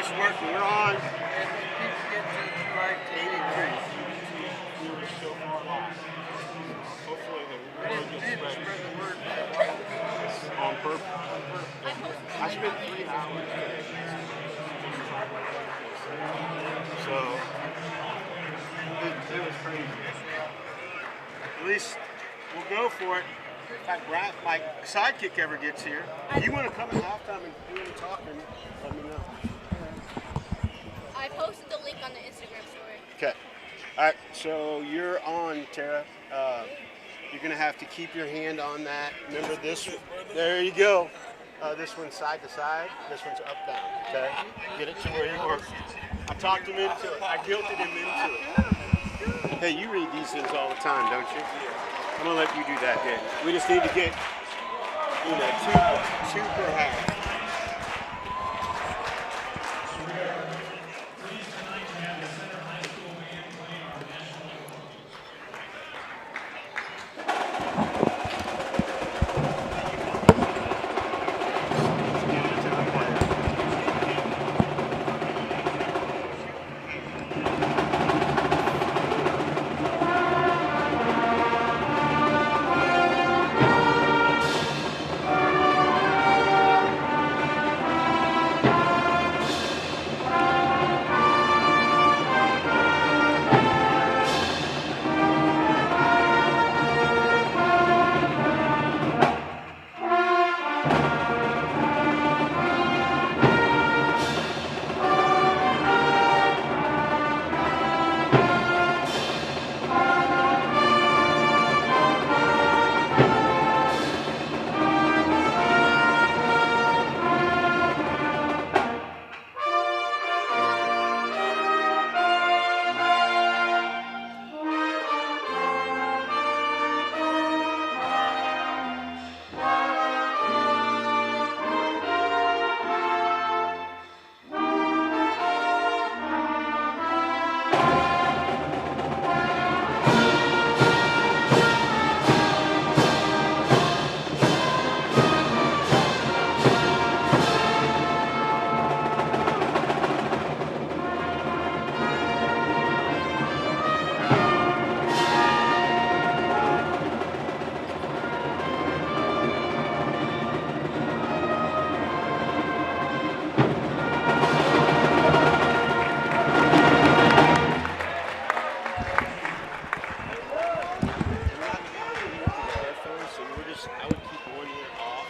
Nice work. We're on. People get to like 83. Hopefully We didn't spread the word. on purpose. I spent 3 hours today. So it was crazy. At least we'll go for it. If my sidekick ever gets here, if you want to come at halftime and do any talking, let me know. I posted the link on the Instagram story. Okay. All right. So you're on, Tara. You're going to have to keep your hand on that. Remember this? There you go. This one's side to side. This one's up down. Okay. Get it to where you work. I talked him into it. I guilted him into it. Hey, you read these things all the time, don't you? I'm gonna let you do that then. We just need to get, two per half. I would keep one ear off.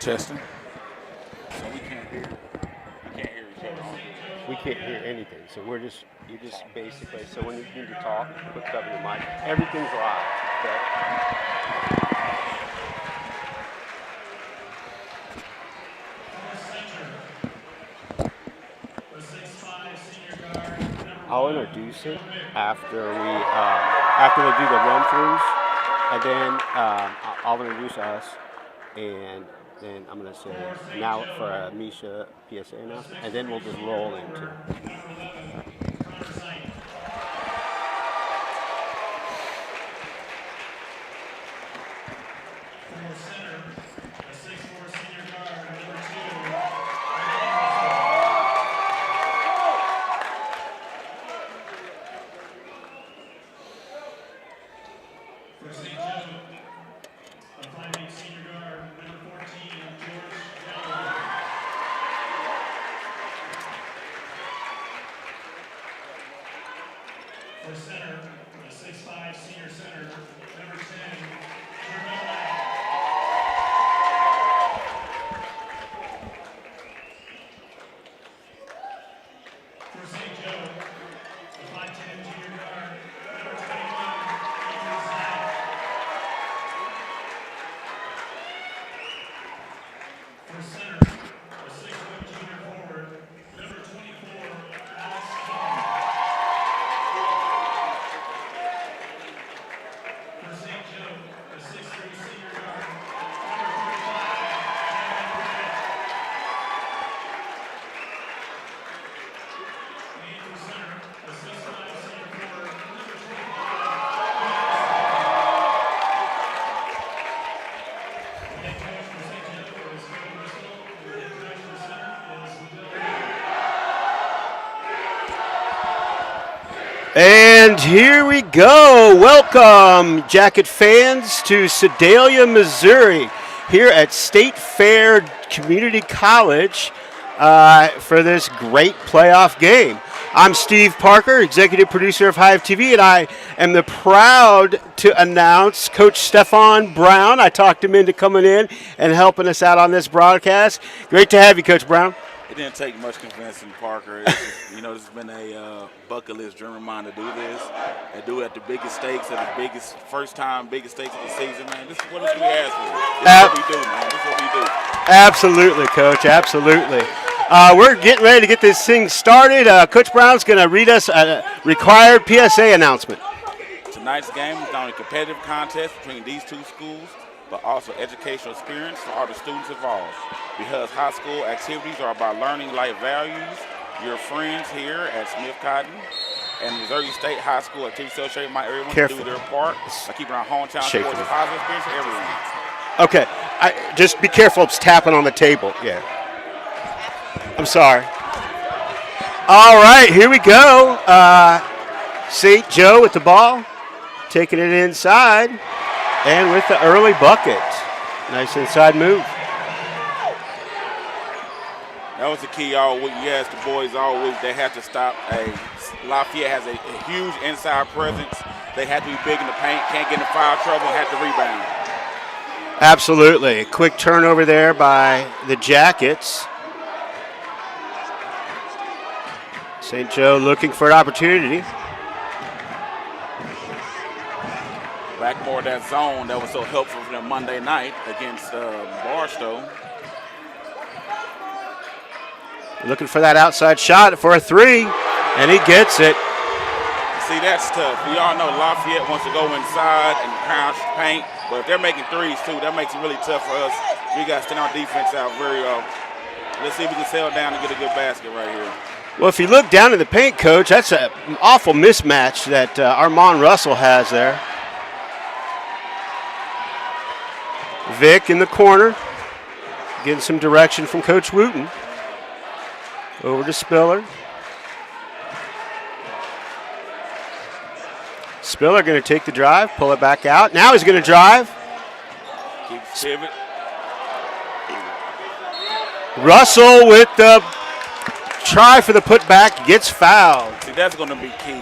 Testing. So we can't hear each other. We can't hear anything, so you just basically, so when you need to talk, put stuff in your mic. Everything's live, okay? I'll introduce it after they do the run-throughs, and then I'll introduce us, and then I'm going to say now for a Misha PSA announcement, and then we'll just roll into it. For center, the 6'5" senior center, number 10, for St. Joe, the 5'10" junior guard, number 21, Ethan Slack. For center, the 6'1" junior forward, number 24, Alex King. For St. Joe, the 6'3" senior guard, number 45, Kevin Britt. And here we go. Welcome, Jacket fans, to Sedalia, Missouri, here at State Fair Community College for this great playoff game. I'm Steve Parker, executive producer of Hive TV, and I am proud to announce Coach Stefan Brown. I talked him into coming in and helping us out on this broadcast. Great to have you, Coach Brown. It didn't take much convincing Parker. This has been a bucket list dream of mine to do this and do it at the biggest stakes, at the biggest biggest stakes of the season, man. This is what we ask for. This is what we do, man. This is what we do. Absolutely, Coach. Absolutely. We're getting ready to get this thing started. Coach Brown's going to read us a required PSA announcement. Tonight's game is not only a competitive contest between these two schools, but also educational experience for all the students involved. Because high school activities are about learning life values, your friends here at Smith Cotton and Missouri State High School Activity Association, my everyone to do their part by keeping our hometown sports a positive experience for everyone. Okay, just be careful. It's tapping on the table. Yeah. I'm sorry. All right, here we go. St. Joe with the ball, taking it inside, and with the early bucket. Nice inside move. That was the key all week. Yes, the boys all week, they have to stop. Lafayette has a huge inside presence. They have to be big in the paint, can't get in foul trouble, have to rebound. Absolutely. A quick turnover there by the Jackets. St. Joe looking for an opportunity. Back more of that zone that was so helpful for them Monday night against Barstow. Looking for that outside shot for a three, and he gets it. See, that's tough. We all know Lafayette wants to go inside and crouch paint, but if they're making threes too, that makes it really tough for us. We got to stand our defense out very well. Let's see if we can settle down and get a good basket right here. Well, if you look down in the paint, Coach, that's an awful mismatch that Armand Russell has there. Vic in the corner, getting some direction from Coach Wooten. Over to Spiller. Spiller going to take the drive, pull it back out. Now he's going to drive. Keeps pivot. Russell with the try for the putback, gets fouled. See, that's going to be key.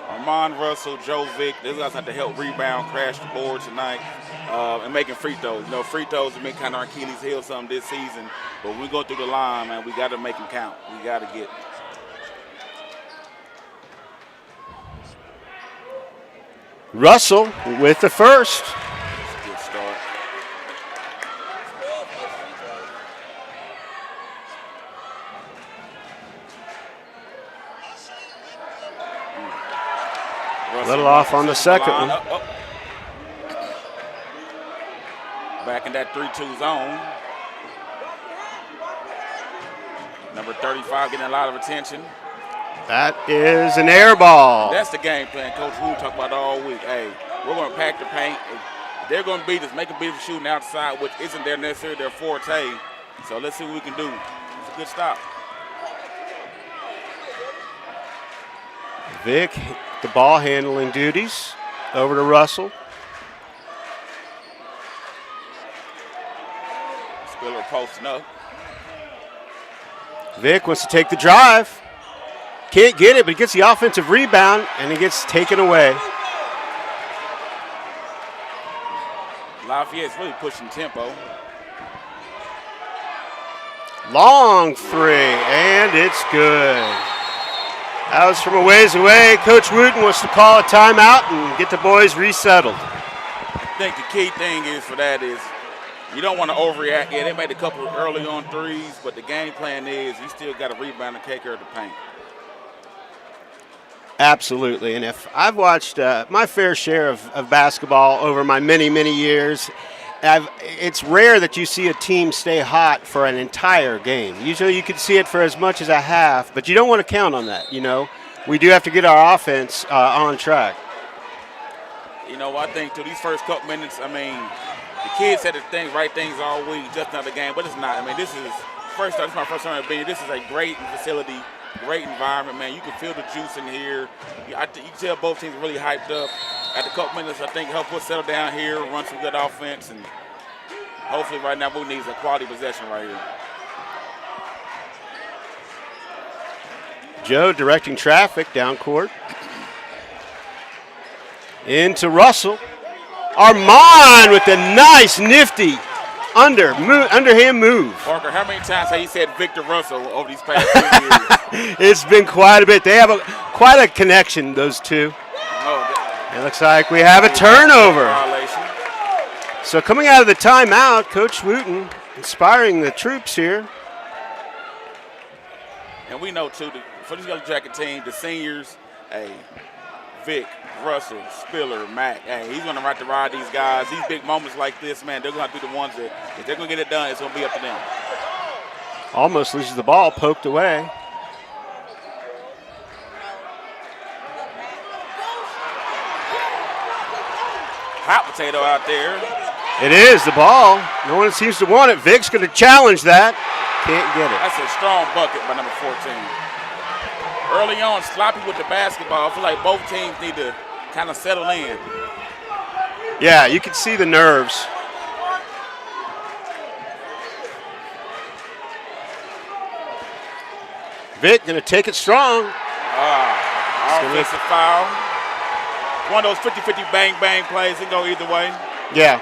Armand Russell, Joe Vick, these guys have to help rebound, crash the board tonight, and making free throws. Free throws have been kind of our Achilles heel some this season, but when we go through the line, man, we got to make them count. We got to get. Russell with the first. That's a good start. A little off on the second one. Back in that 3-2 zone. Number 35 getting a lot of attention. That is an air ball. That's the game plan Coach Wu talked about all week. Hey, we're going to pack the paint. If they're going to beat us, make them beat us shooting outside, which isn't necessarily their forte. So let's see what we can do. It's a good stop. Vic, the ball handling duties. Over to Russell. Spiller posting up. Vic wants to take the drive. Can't get it, but he gets the offensive rebound, and it gets taken away. Lafayette's really pushing tempo. Long three, and it's good. That was from a ways away. Coach Wooten wants to call a timeout and get the boys resettled. I think the key thing is for that is you don't want to overreact. Yeah, they made a couple of early on threes, but the game plan is you still got to rebound and take care of the paint. Absolutely, and if I've watched my fair share of basketball over my many, many years, it's rare that you see a team stay hot for an entire game. Usually you can see it for as much as a half, but you don't want to count on that, We do have to get our offense on track. I think through these first couple minutes, the kids said the right things all week, just another game, but it's not. This is my first time being. This is a great facility Great environment, man. You can feel the juice in here. You can tell both teams are really hyped up. After a couple minutes, I think help us settle down here, run some good offense, and hopefully right now we need a quality possession right here. Joe directing traffic down court. Into Russell. Armand with a nice, nifty underhand move. Parker, how many times have you said Victor Russell over these past 2 years? It's been quite a bit. They have quite a connection, those two. It looks like we have a turnover. So coming out of the timeout, Coach Wooten inspiring the troops here. And we know, too, for this Yellowjacket team, the seniors, hey, Vic, Russell, Spiller, Mack, hey, he's going to have to ride these guys. These big moments like this, man, they're going to have to be the ones that, if they're going to get it done, it's going to be up to them. Almost loses the ball, poked away. Hot potato out there. It is the ball. No one seems to want it. Vic's going to challenge that. Can't get it. That's a strong bucket by number 14. Early on, sloppy with the basketball. I feel like both teams need to kind of settle in. Yeah, you can see the nerves. Vic going to take it strong. Offensive foul. One of those 50-50 bang-bang plays can go either way. Yeah.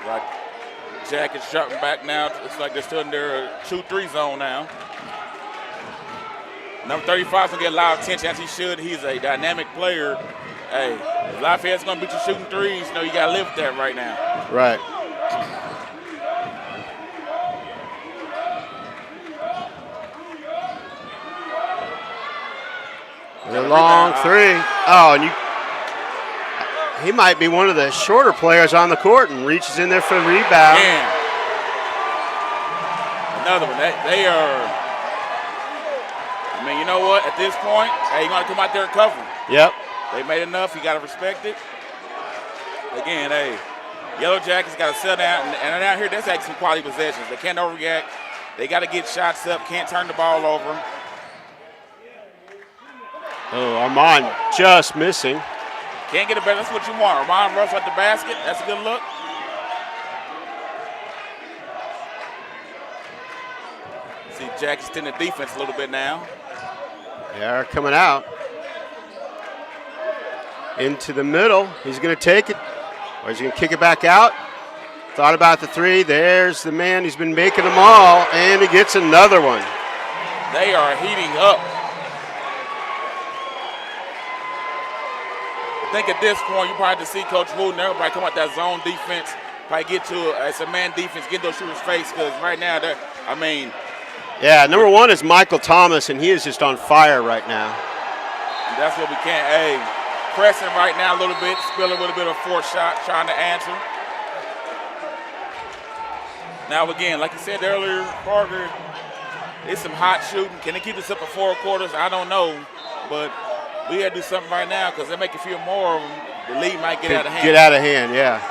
Right. Jackets dropping back now. Looks like they're still in their 2-3 zone now. Number 35 is going to get a lot of attention, as he should. He's a dynamic player. Hey, if Lafayette's going to beat you shooting threes, you know you got to live with that right now. Right. The long three. Oh, and he might be one of the shorter players on the court and reaches in there for the rebound. Man. Another one. They are, I mean, you know what? At this point, hey, you got to come out there and cover them. Yep. They made enough. You got to respect it. Again, hey, Yellowjackets got to settle down. And out here, that's actually some quality possessions. They can't overreact. They got to get shots up. Can't turn the ball over. Oh, Armand just missing. Can't get it better. That's what you want. Armand Russell at the basket. That's a good look. See Jackets in the defense a little bit now. They are coming out. Into the middle. He's going to take it. Or he's going to kick it back out. Thought about the three. There's the man. He's been making them all. And he gets another one. They are heating up. I think at this point, you probably have to see Coach Wooten, everybody come out that zone defense, probably get to it's a man defense, get those shooters' face, because right now, I mean. Yeah, number one is Michael Thomas, and he is just on fire right now. And that's what we can't, hey, pressing right now a little bit, Spiller with a bit of a forced shot, trying to answer. Now again, like you said earlier, Parker, it's some hot shooting. Can they keep this up for 4 quarters? I don't know, but we got to do something right now because they make it feel more of them. The lead might get out of hand. Get out of hand, yeah.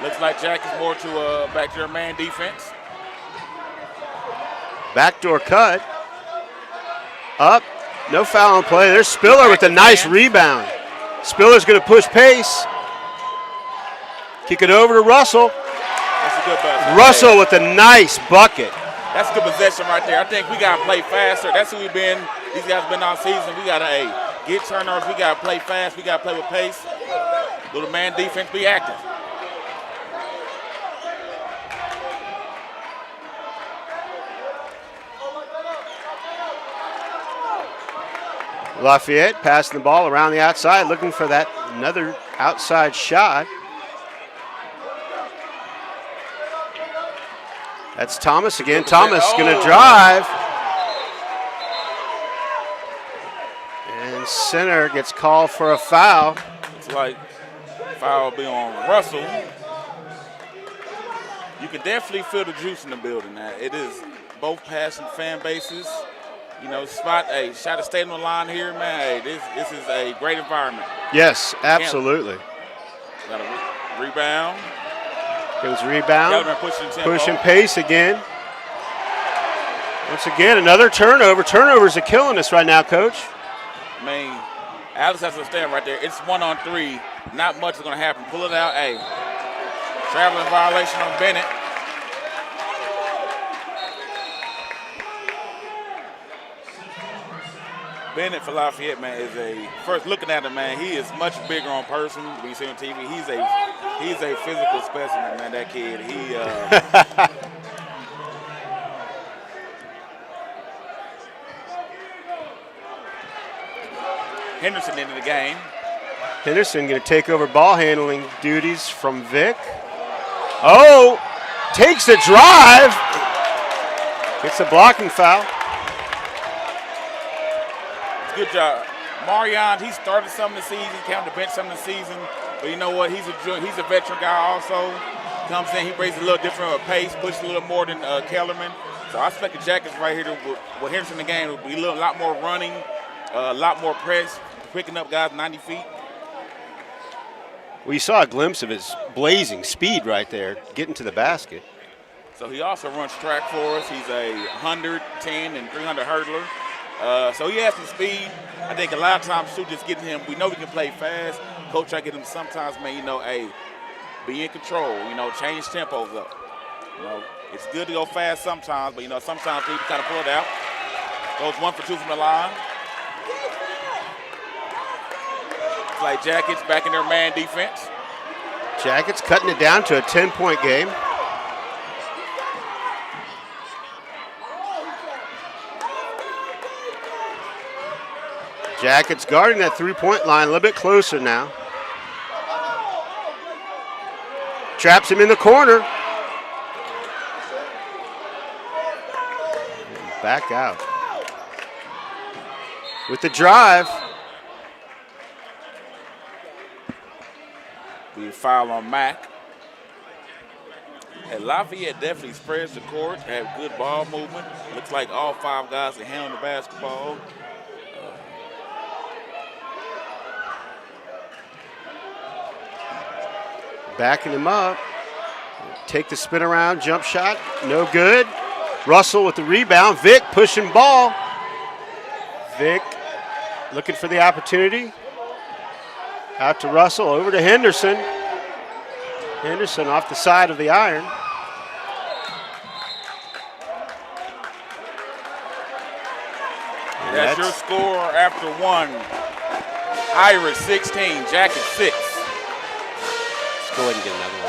Looks like Jack is more to back to their man defense. Backdoor cut. Up. No foul on play. There's Spiller with a nice rebound. Spiller's going to push pace. Kick it over to Russell. That's a good basket. Russell with a nice bucket. That's a good possession right there. I think we got to play faster. That's who we've been. These guys have been all season. We got to, get turnovers. We got to play fast. We got to play with pace. Little man defense, be active. Lafayette passing the ball around the outside, looking for that another outside shot. That's Thomas again. Thomas going to drive. And center gets called for a foul. It's like foul will be on Russell. You can definitely feel the juice in the building now. It is both passionate fan bases. You know, shot to stay on the line here, man. Hey, this is a great environment. Yes, absolutely. Got a rebound. Goes rebound. Kellerman pushing tempo. Pushing pace again. Once again, another turnover. Turnovers are killing us right now, Coach. I mean, Alex has to stand right there. It's 1-on-3. Not much is going to happen. Pull it out. Hey, traveling violation on Bennett. Bennett for Lafayette, man, is first looking at him, man, he is much bigger on person when you see him on TV. He's a physical specimen, man, that kid. Henderson into the game. Henderson going to take over ball handling duties from Vic. Oh, takes the drive. Gets a blocking foul. Good job. Marion, he started some of the season, came on the bench some of the season, but you know what? He's a veteran guy also. Comes in, he brings a little different pace, pushes a little more than Kellerman. So I expect the Jackets right here with Henderson in the game will be a lot more running, a lot more press, picking up guys 90 feet. Well, you saw a glimpse of his blazing speed right there, getting to the basket. So he also runs track for us. He's a 110 and 300 hurdler. So he has some speed. I think a lot of times, too, just getting him, we know we can play fast. Coach, I get him sometimes, man, hey, be in control, change tempos up. It's good to go fast sometimes, but, sometimes we kind of pull it out. Goes 1 for 2 from the line. It's like Jackets back in their man defense. Jackets cutting it down to a 10-point game. Jackets guarding that three-point line a little bit closer now. Traps him in the corner. Back out. With the drive. We foul on Mack. And Lafayette definitely spreads the court, have good ball movement. Looks like all 5 guys can handle the basketball. Backing him up. Take the spin around, jump shot, no good. Russell with the rebound. Vic pushing ball. Vic looking for the opportunity. Out to Russell, over to Henderson. Henderson off the side of the iron. That's your score after 1. Irish 16, Jacket 6. Let's go ahead and get another one.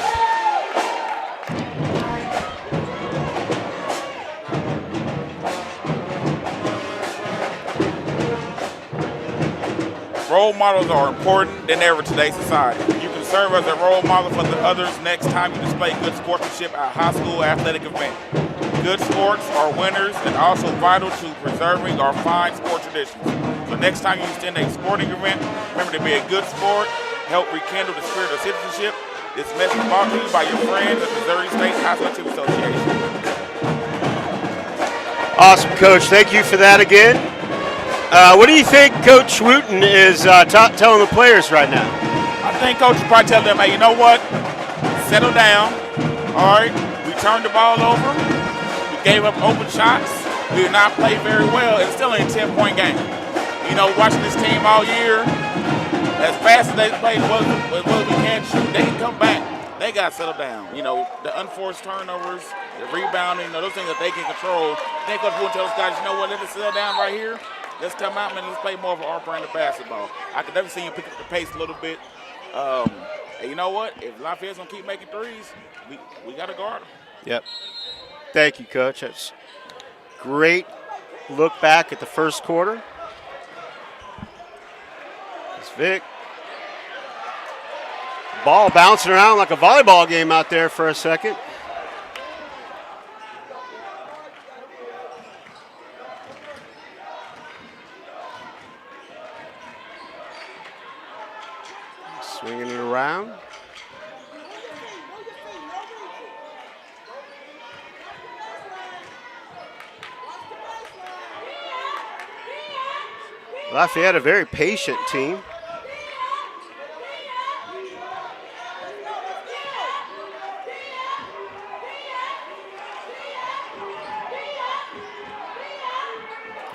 Role models are important than ever in today's society. You can serve as a role model for the others next time you display good sportsmanship at a high school athletic event. Good sports are winners and also vital to preserving our fine sport traditions. So next time you attend a sporting event, remember to be a good sport, help rekindle the spirit of citizenship. This message is brought to you by your friends at Missouri State High School Activity Association. Awesome, Coach. Thank you for that again. What do you think Coach Wooten is telling the players right now? I think Coach will probably tell them, hey, you know what? Settle down. All right, we turned the ball over. We gave up open shots. We did not play very well. It's still a 10-point game. Watching this team all year, as fast as they play, as well as we can shoot, they can come back. They got to settle down. The unforced turnovers, the rebounding, those things that they can control. I think Coach Wooten tells guys, you know what, let us settle down right here. Let's come out, man, let's play more of our brand of basketball. I could definitely see him pick up the pace a little bit. And you know what? If Lafayette's going to keep making threes, we got to guard them. Yep. Thank you, Coach. That's great look back at the first quarter. It's Vic. Ball bouncing around like a volleyball game out there for a second. Swinging it around. Lafayette, a very patient team.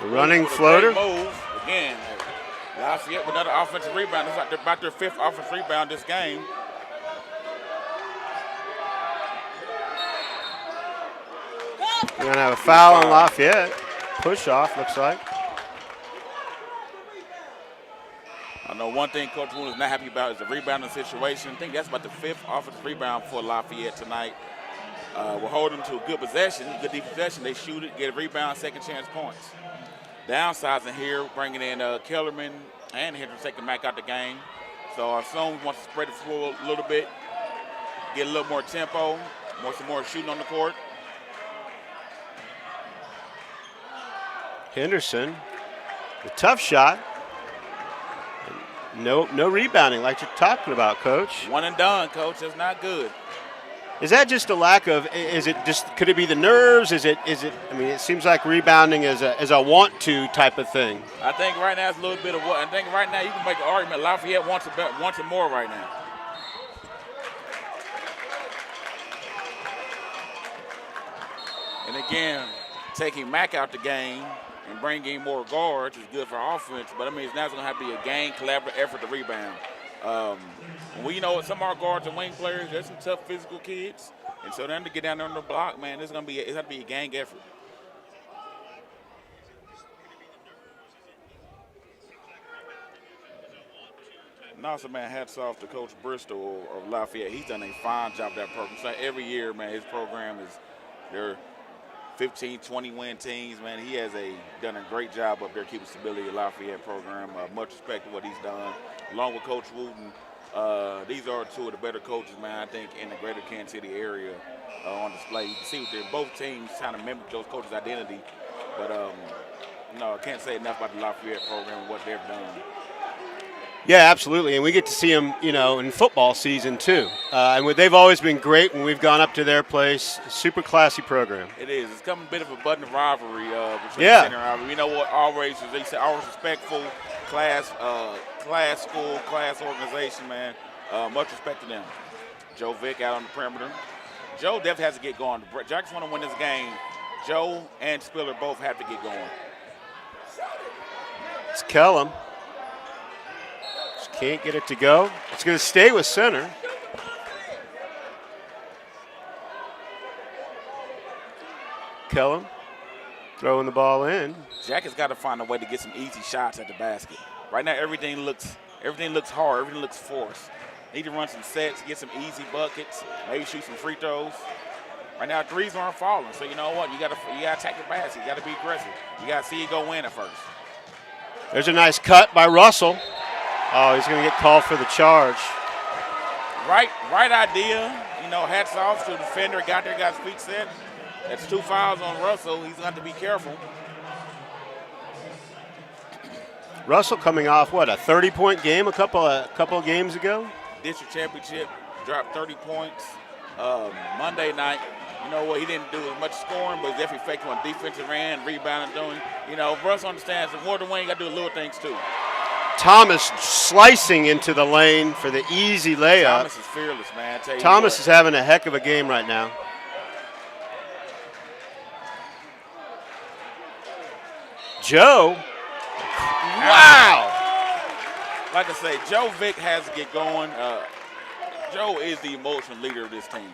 The running With a floater. great move. Again, Lafayette with another offensive rebound. It's like about their 5th offensive rebound this game. We're going to have a foul on Lafayette. Push off, looks like. I know one thing Coach Wood is not happy about is the rebounding situation. I think that's about the 5th offensive rebound for Lafayette tonight. We're holding them to a good possession, good deep possession. They shoot it, get a rebound, second chance points. Downsizing here, bringing in Kellerman and Hendricks taking back out the game. So I assume we want to spread the floor a little bit, get a little more tempo, some more shooting on the court. Henderson, a tough shot. No rebounding like you're talking about, Coach. One and done, Coach. That's not good. Is that just a lack of? Is it just? Could it be the nerves? Is it? I mean, it seems like rebounding is a want to type of thing. I think right now it's a little bit of what. I think right now you can make an argument. Lafayette wants it more right now. And again, taking Mack out the game and bringing more guards is good for offense. But I mean, it's now going to have to be a game collaborative effort to rebound. We know some of our guards and wing players, they're some tough physical kids. And so then to get down there on the block, man, it's going to be a gang effort. And also, man, hats off to Coach Bristol of Lafayette. He's done a fine job of that program. So every year, man, his program is they're 15, 20-win teams, man. He has done a great job up there keeping stability of Lafayette program. Much respect to what he's done. Along with Coach Wooten, these are two of the better coaches, man, I think, in the greater Kansas City area on display. You can see they're both teams trying to mimic those coaches' identity. But, no, I can't say enough about the Lafayette program and what they've done. Yeah, absolutely, and we get to see them, in football season too. And they've always been great when we've gone up to their place. Super classy program. It is. It's become a bit of a button rivalry between the center and rivalry. You know what? Always, as they say, always respectful, class school, class organization, man. Much respect to them. Joe Vick out on the perimeter. Joe definitely has to get going. Jackson want to win this game. Joe and Spiller both have to get going. It's Kellum. Can't get it to go. It's going to stay with center. Kellum throwing the ball in. Jack has got to find a way to get some easy shots at the basket. Right now, everything looks hard. Everything looks forced. Need to run some sets, get some easy buckets, maybe shoot some free throws. Right now, threes aren't falling. So you know what? You got to attack the basket. You got to be aggressive. You got to see it go in at first. There's a nice cut by Russell. Oh, he's going to get called for the charge. Right idea. Hats off to the defender. Got there, got his feet set. That's 2 fouls on Russell. He's going to have to be careful. Russell coming off, what, a 30-point game a couple of games ago? District championship, dropped 30 points. Monday night, you know what, he didn't do as much scoring, but he's definitely effective on defensive end, rebounding, doing. Russell understands that more than one, you got to do little things too. Thomas slicing into the lane for the easy layup. Thomas is fearless, man. I tell you Thomas what. is having a heck of a game right now. Joe. Wow. Like I say, Joe Vick has to get going. Joe is the emotional leader of this team.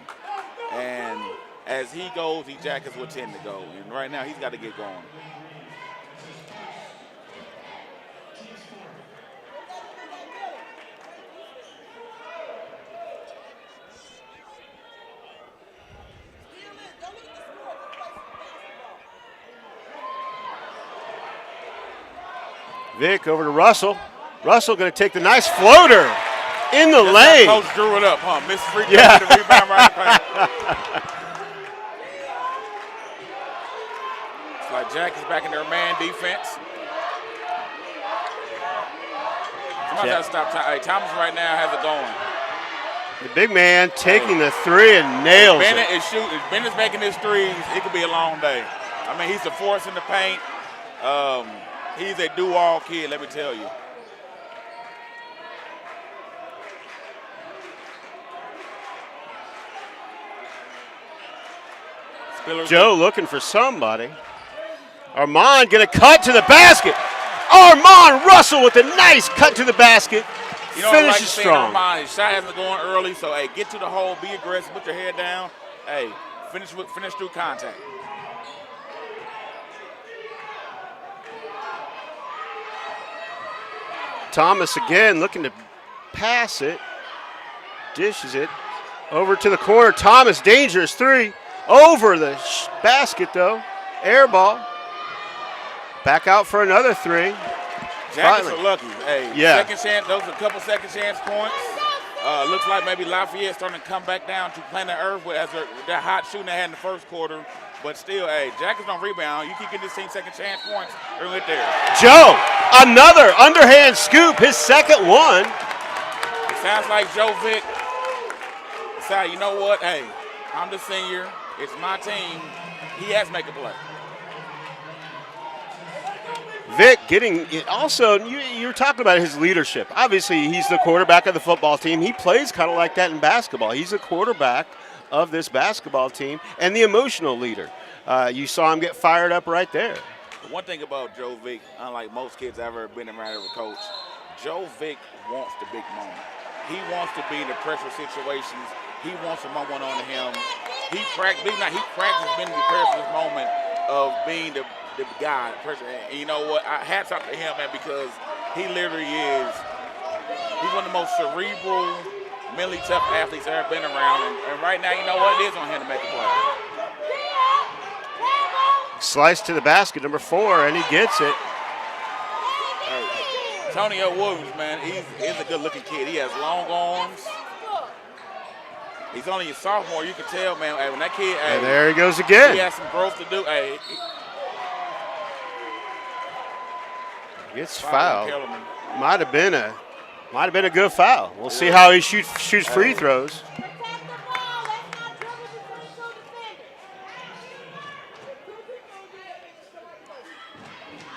And as he goes, Jackets will tend to go. And right now, he's got to get going. Vick over to Russell. Russell going to take the nice floater in the lane. Coach drew it up, huh? Miss free throw, yeah. The rebound right there. It's like Jack is back in their man defense. Somebody's got to stop. Hey, Thomas right now has it going. The big man taking the three and nails Bennett it. is shooting. If Bennett's making his threes, it could be a long day. I mean, he's a force in the paint. He's a do-all kid, let me tell you. Joe looking for somebody. Armand going to cut to the basket. Armand Russell with a nice cut to the basket. You know, Finishes like strong. Armand, his shot hasn't going early, so hey, get to the hole, be aggressive, put your head down. Hey, finish through contact. Thomas again looking to pass it. Dishes it over to the corner. Thomas, dangerous three. Over the basket, though. Air ball. Back out for another three. Jackets are lucky. Hey, yeah. Second chance, those are a couple second chance points. Looks like maybe Lafayette starting to come back down to planet Earth as their hot shooting they had in the first quarter. But still, hey, Jackets don't rebound. You keep getting this team second chance points, they're going to get there. Joe, another underhand scoop, his second one. It sounds like Joe Vick decided, you know what, hey, I'm the senior. It's my team. He has to make a play. Vic getting it also, you were talking about his leadership. Obviously, he's the quarterback of the football team. He plays kind of like that in basketball. He's the quarterback of this basketball team and the emotional leader. You saw him get fired up right there. The one thing about Joe Vick, unlike most kids I've ever been around with a coach, Joe Vick wants the big moment. He wants to be in the pressure situations. He wants a moment on him. He practices being prepared for this moment of being the guy. And you know what? Hats off to him, man, because he literally is. He's one of the most cerebral, mentally tough athletes I've ever been around. And right now, you know what? It is on him to make a play. Slice to the basket, number 4, and he gets it. Hey, Antonio Williams, man, he's a good-looking kid. He has long arms. He's only a sophomore. You can tell, man. Hey, when that kid, and there he goes again. He has some growth to do. Hey, gets fouled. Might have been a good foul. We'll see how he shoots free throws.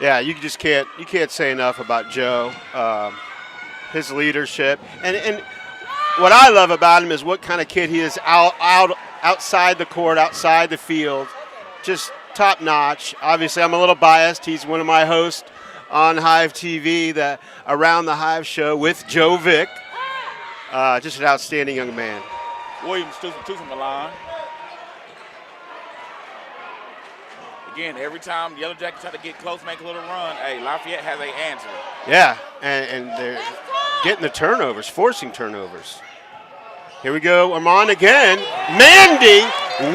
Yeah, you can't say enough about Joe, his leadership, and what I love about him is what kind of kid he is outside the court, outside the field, just top notch. Obviously, I'm a little biased. He's one of my hosts on Hive TV, the Around the Hive show with Joe Vick. Just an outstanding young man. Williams two from the line. Again, every time the Yellowjackets try to get close, make a little run, hey, Lafayette has an answer. Yeah, and they're getting the turnovers, forcing turnovers. Here we go, Armand again. Mandy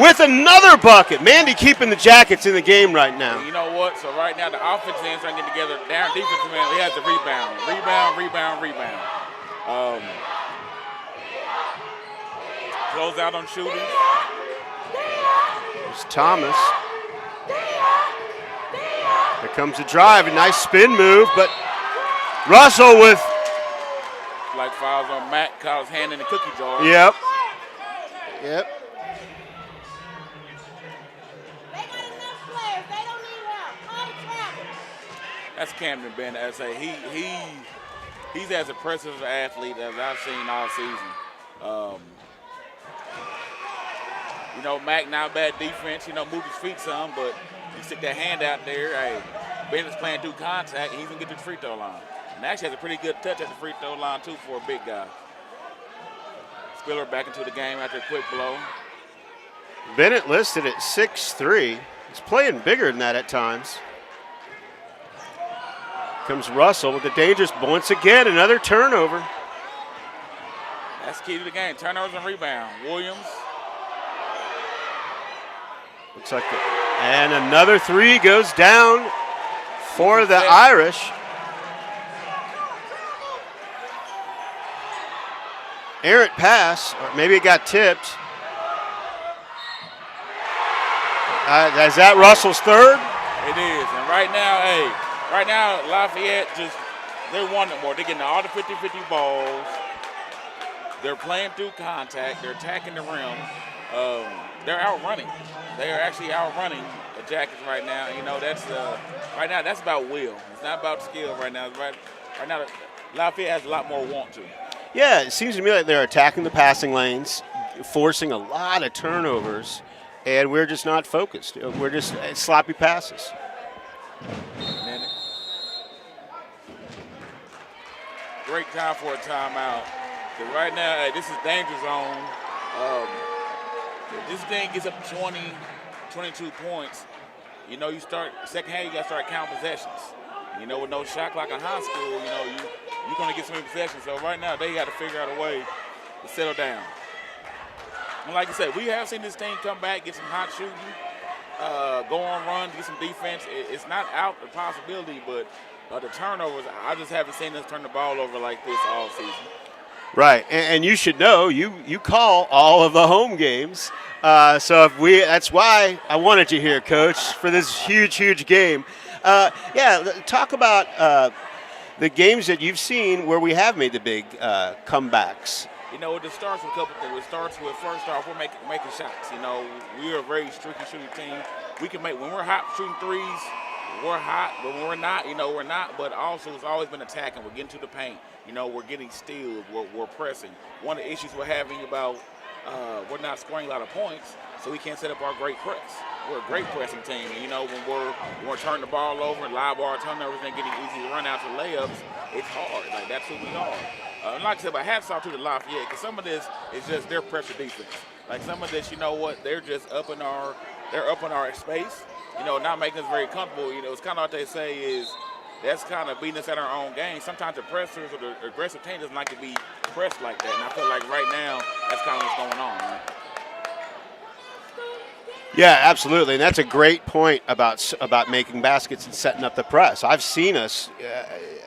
with another bucket. Mandy keeping the Jackets in the game right now. And you know what? So right now the offense ends trying to get together. Down defensive man, he has the rebound. Close out on shooters. There's Thomas. Here comes the drive, a nice spin move, but Russell with. Like fouls on Matt, caught his hand in the cookie jar. Yep. That's Camden Bennett. I say he's as impressive an athlete as I've seen all season. You know, Mac not bad defense. You know, moved his feet some, but he stick that hand out there. Hey, Bennett's playing through contact, and he's gonna get to the free throw line. And actually has a pretty good touch at the free throw line too for a big guy. Spiller back into the game after a quick blow. Bennett listed at 6'3". He's playing bigger than that at times. Comes Russell with the dangerous, once again, another turnover. That's key to the game, turnovers and rebound. Williams. Looks like it. And another three goes down for the Irish. Errant pass, or maybe it got tipped. Is that Russell's third? It is, and right now, Lafayette they're wanting more. They're getting all the 50-50 balls. They're playing through contact. They're attacking the rim. They're outrunning. They are actually outrunning the Jackets right now. You know, that's right now that's about will. It's not about skill right now. Right now, Lafayette has a lot more want to. Yeah, it seems to me like they're attacking the passing lanes, forcing a lot of turnovers, and we're just not focused. We're just sloppy passes. Minute. Great time for a timeout. Because right now, hey, this is danger zone. If this thing gets up to 20, 22 points, you know, you start, second half, you got to start counting possessions. You know, with no shot clock in high school, you know, you're going to get so many possessions. So right now, they got to figure out a way to settle down. And like I said, we have seen this team come back, get some hot shooting, go on runs, get some defense. It's not out the possibility, but the turnovers, I just haven't seen us turn the ball over like this all season. Right, and you should know you call all of the home games. So that's why I wanted you here, Coach, for this huge game. Talk about the games that you've seen where we have made the big comebacks. You know, it starts with a couple things. It starts with, first off, we're making shots. You know, we are a very streaky shooting team. We can make, when we're hot shooting threes, we're hot, but when we're not, you know, we're not. But also, it's always been attacking. We're getting to the paint. You know, we're getting steals. We're pressing. One of the issues we're having about we're not scoring a lot of points, so we can't set up our great press. We're a great pressing team. And, you know, when we're turning the ball over and live ball turnovers and getting easy run outs and layups, it's hard. Like, that's who we are. And like I said, but hats off to the Lafayette, because some of this is just their pressure defense. Like, some of this, you know what, they're just up in our space, you know, not making us very comfortable. You know, it's kind of what they say is that's kind of beating us at our own game. Sometimes the pressers or the aggressive team doesn't like to be pressed like that. And I feel like right now that's kind of what's going on, man. Yeah, absolutely, and that's a great point about making baskets and setting up the press. I've seen us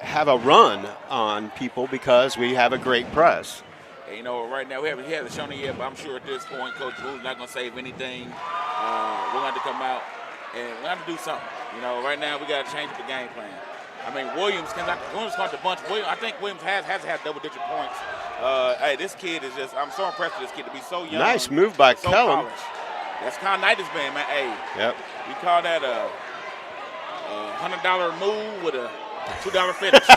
have a run on people because we have a great press. And, you know, right now he hasn't shown it yet, but I'm sure at this point, Coach Boo's not going to save anything. We're going to have to come out and we're going to have to do something. You know, right now we got to change up the game plan. I mean, Williams caught the bunch. I think Williams has had double-digit points. Hey, this kid is just, I'm so impressed with this kid to be so young. Nice move by so Kellum. Polished. That's kind of night it's been, man. Hey, yep. We call that a $100 move with a $2 finish.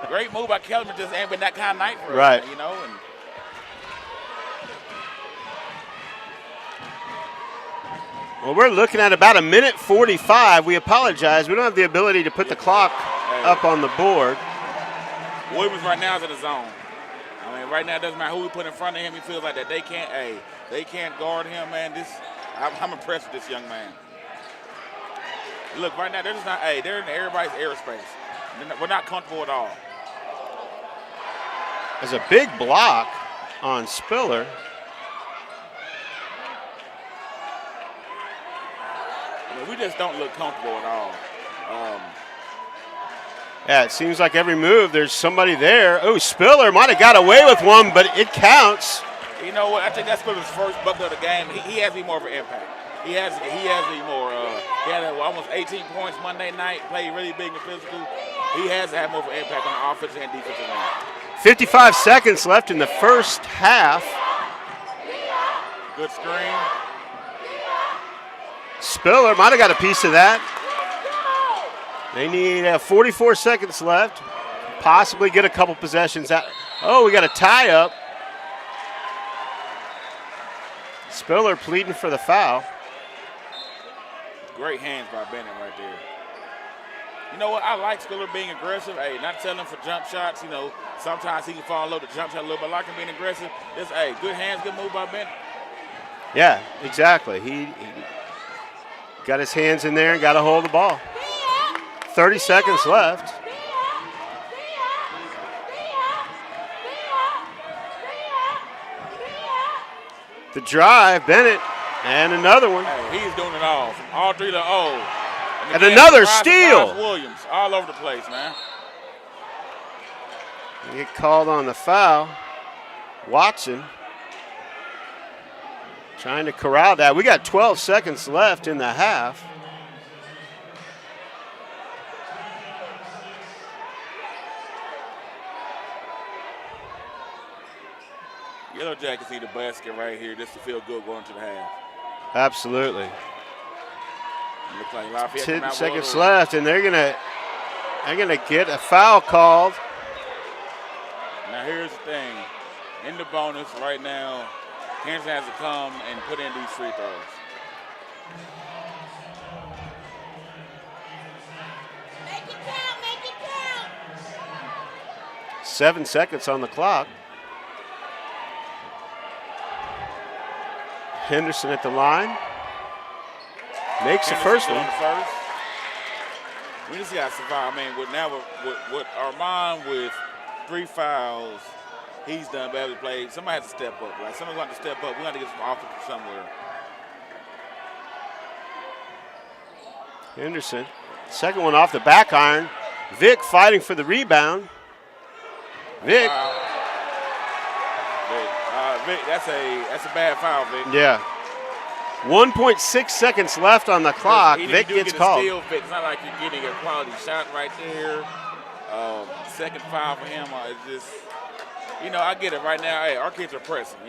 Great move by Kellum. It just ain't been that kind of night for us, right. Man, you know. And well, we're looking at about 1:45. We apologize. We don't have the ability to put the clock up on the board. Williams right now is in the zone. I mean, right now it doesn't matter who we put in front of him. He feels like that they can't guard him, man. I'm impressed with this young man. Look, right now they're just not. They're in everybody's airspace. We're not comfortable at all. There's a big block on Spiller. I mean, we just don't look comfortable at all. Yeah, it seems like every move there's somebody there. Oh, Spiller might have got away with one, but it counts. You know what? I think that's Spiller's first bucket of the game. He has to be more of an impact. He has to be more. He had almost 18 points Monday night. Played really big and physical. He has to have more of an impact on the offensive and defensive end. 55 seconds left in the first half. Good screen. Spiller might have got a piece of that. They need 44 seconds left. Possibly get a couple possessions out. Oh, we got a tie up. Spiller pleading for the foul. Great hands by Bennett right there. You know what? I like Spiller being aggressive. Hey, not settling for jump shots. You know, sometimes he can fall low to jump shot a little bit. I like him being aggressive. Just, good hands, good move by Bennett. Yeah, exactly. He got his hands in there and got a hold of the ball. 30 seconds left. The drive, Bennett, and another one. Hey, he's doing it all, from all three to O. And another steal. Williams, all over the place, man. They get called on the foul. Watson trying to corral that. We got 12 seconds left in the half. Yellowjackets need a basket right here just to feel good going to the half. Absolutely. Looks like Lafayette 10 seconds left, and they're gonna get a foul called. Now here's the thing. In the bonus right now, Kansas has to come and put in these free throws. 7 seconds on the clock. Henderson at the line. Makes the first one. We just got to survive. I mean, with Armand with 3 fouls, he's done badly played. Somebody has to step up. Like, somebody's going to step up. We're going to get some offense from somewhere. Henderson. Second one off the back iron. Vic fighting for the rebound. Vic. Vic, that's a bad foul, Vic. Yeah. 1.6 seconds left on the clock. Vic gets called. Steal, Vic. It's not like you're getting a quality shot right there. Second foul for him. It's just, I get it right now. Hey, our kids are pressing.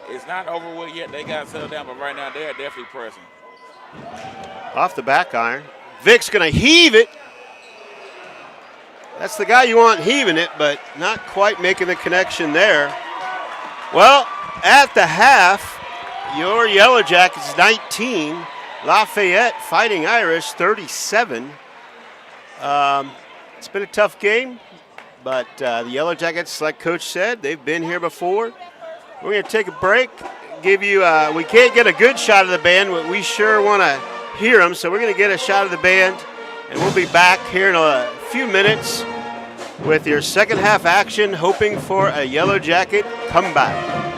It's not over with yet. They got settled down, but right now they're definitely pressing. Off the back iron. Vic's going to heave it. That's the guy you want heaving it, but not quite making the connection there. Well, at the half, your Yellowjackets 19, Lafayette Fighting Irish 37. It's been a tough game, but the Yellowjackets, like Coach said, they've been here before. We're going to take a break. Give you. We can't get a good shot of the band, but we sure want to hear them. So we're going to get a shot of the band, and we'll be back here in a few minutes with your second half action, hoping for a Yellowjacket comeback.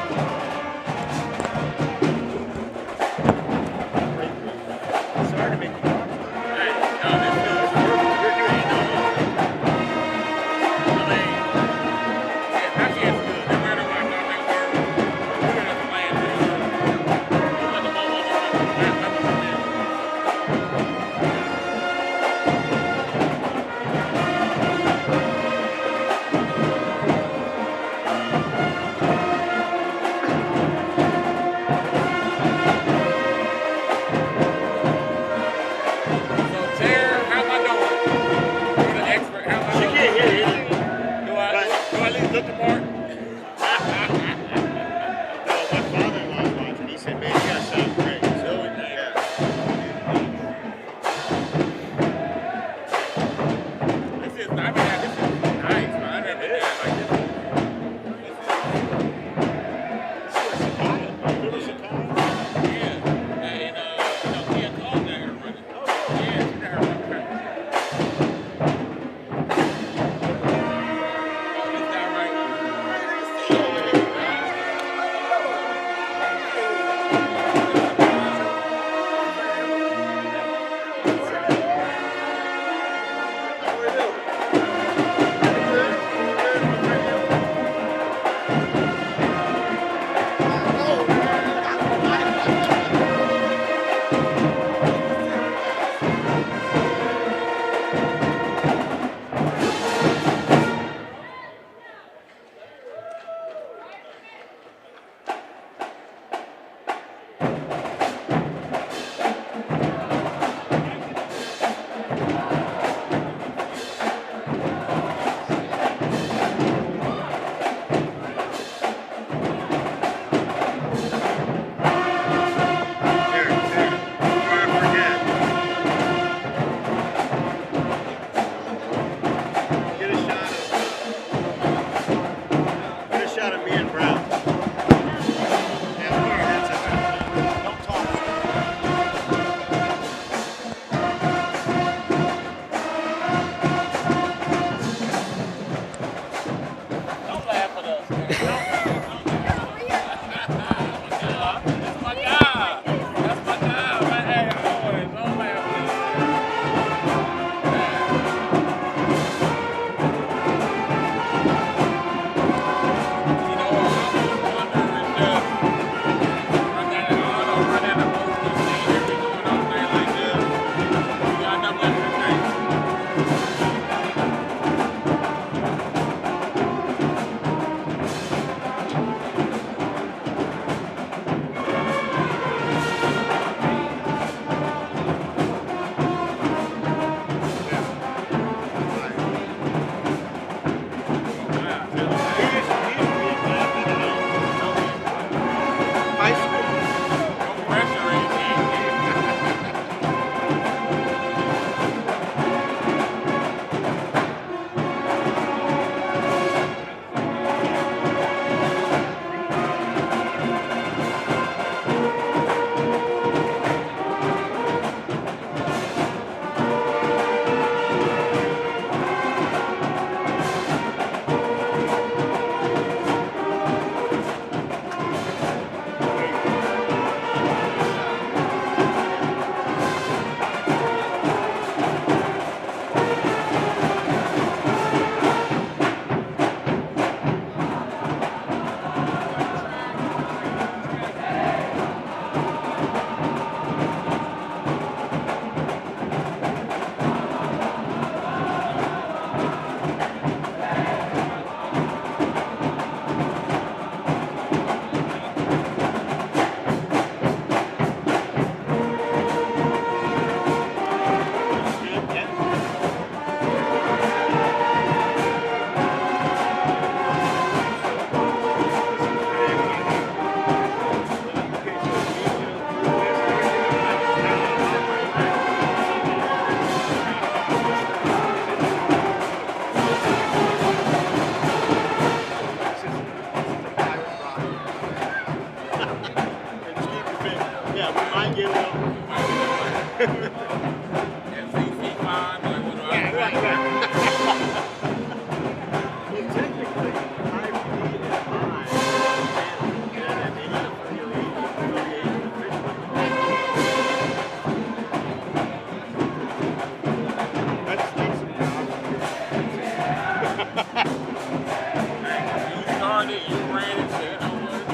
started it, you ran it, said, "Oh, what?"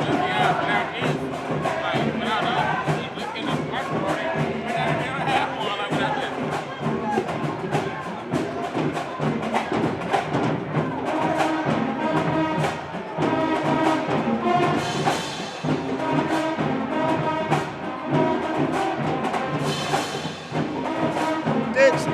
Yeah, without this, like, without us, in the first quarter, we never had one like without this. Dixon.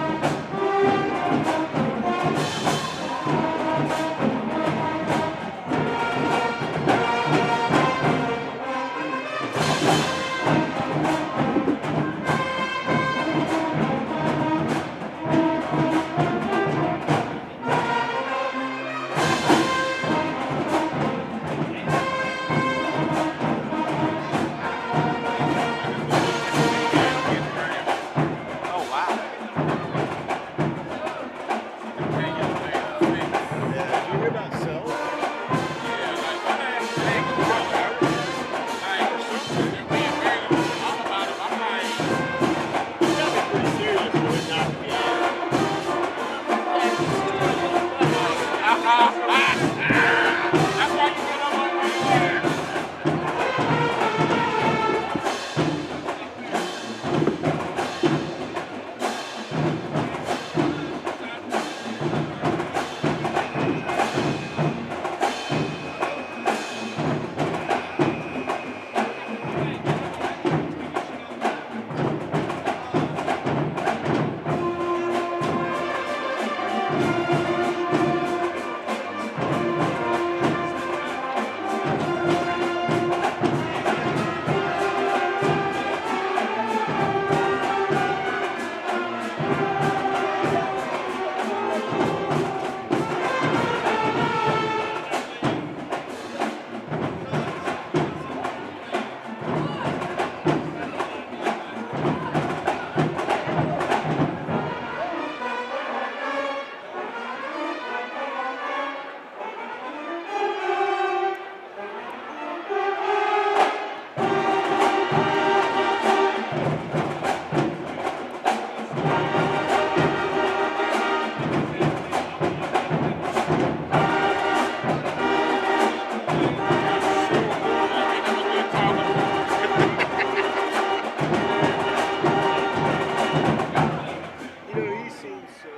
Oh, wow. Yeah, did you hear about Sells? Pretty serious for it not to be out. That's why you get up on where you are. You know, he seems so,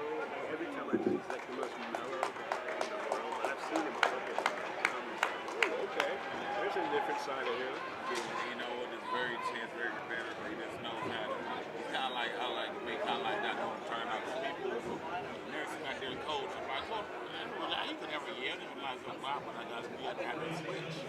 every time I do, he's like the most mellow guy in the world. But I've seen him work at oh, okay. There's a different side of him. You know what? It's very intense, very competitive, but he just knows how to. He's kind of like, I like me, kind of like not knowing to turn out the people. Never seen out there coach. I'm like, well, he could never yell. He was like, wow, but I got to have that switch.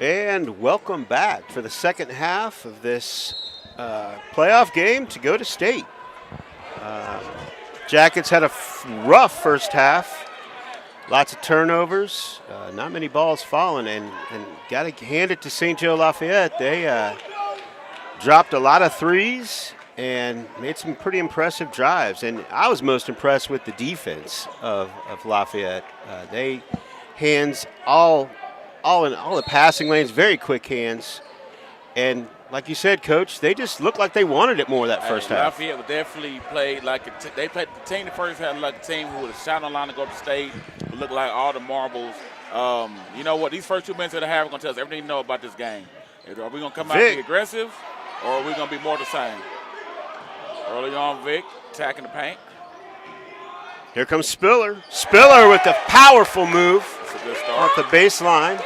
And welcome back for the second half of this playoff game to go to state. Jackets had a rough first half, lots of turnovers, not many balls falling, and got to hand it to St. Joe Lafayette. They dropped a lot of threes and made some pretty impressive drives. And I was most impressed with the defense of Lafayette. They hands all in all the passing lanes, very quick hands. And like you said, Coach, they just looked like they wanted it more that first half. Lafayette definitely played like they played the team. The first half like a team who would have shot on line to go to state. Who looked like all the marbles. You know what? These first 2 minutes of the half are going to tell us everything you know about this game. Are we going to come out and be aggressive, or are we going to be more the same? Early on, Vic attacking the paint. Here comes Spiller. Spiller with the powerful move That's a good start. off the baseline.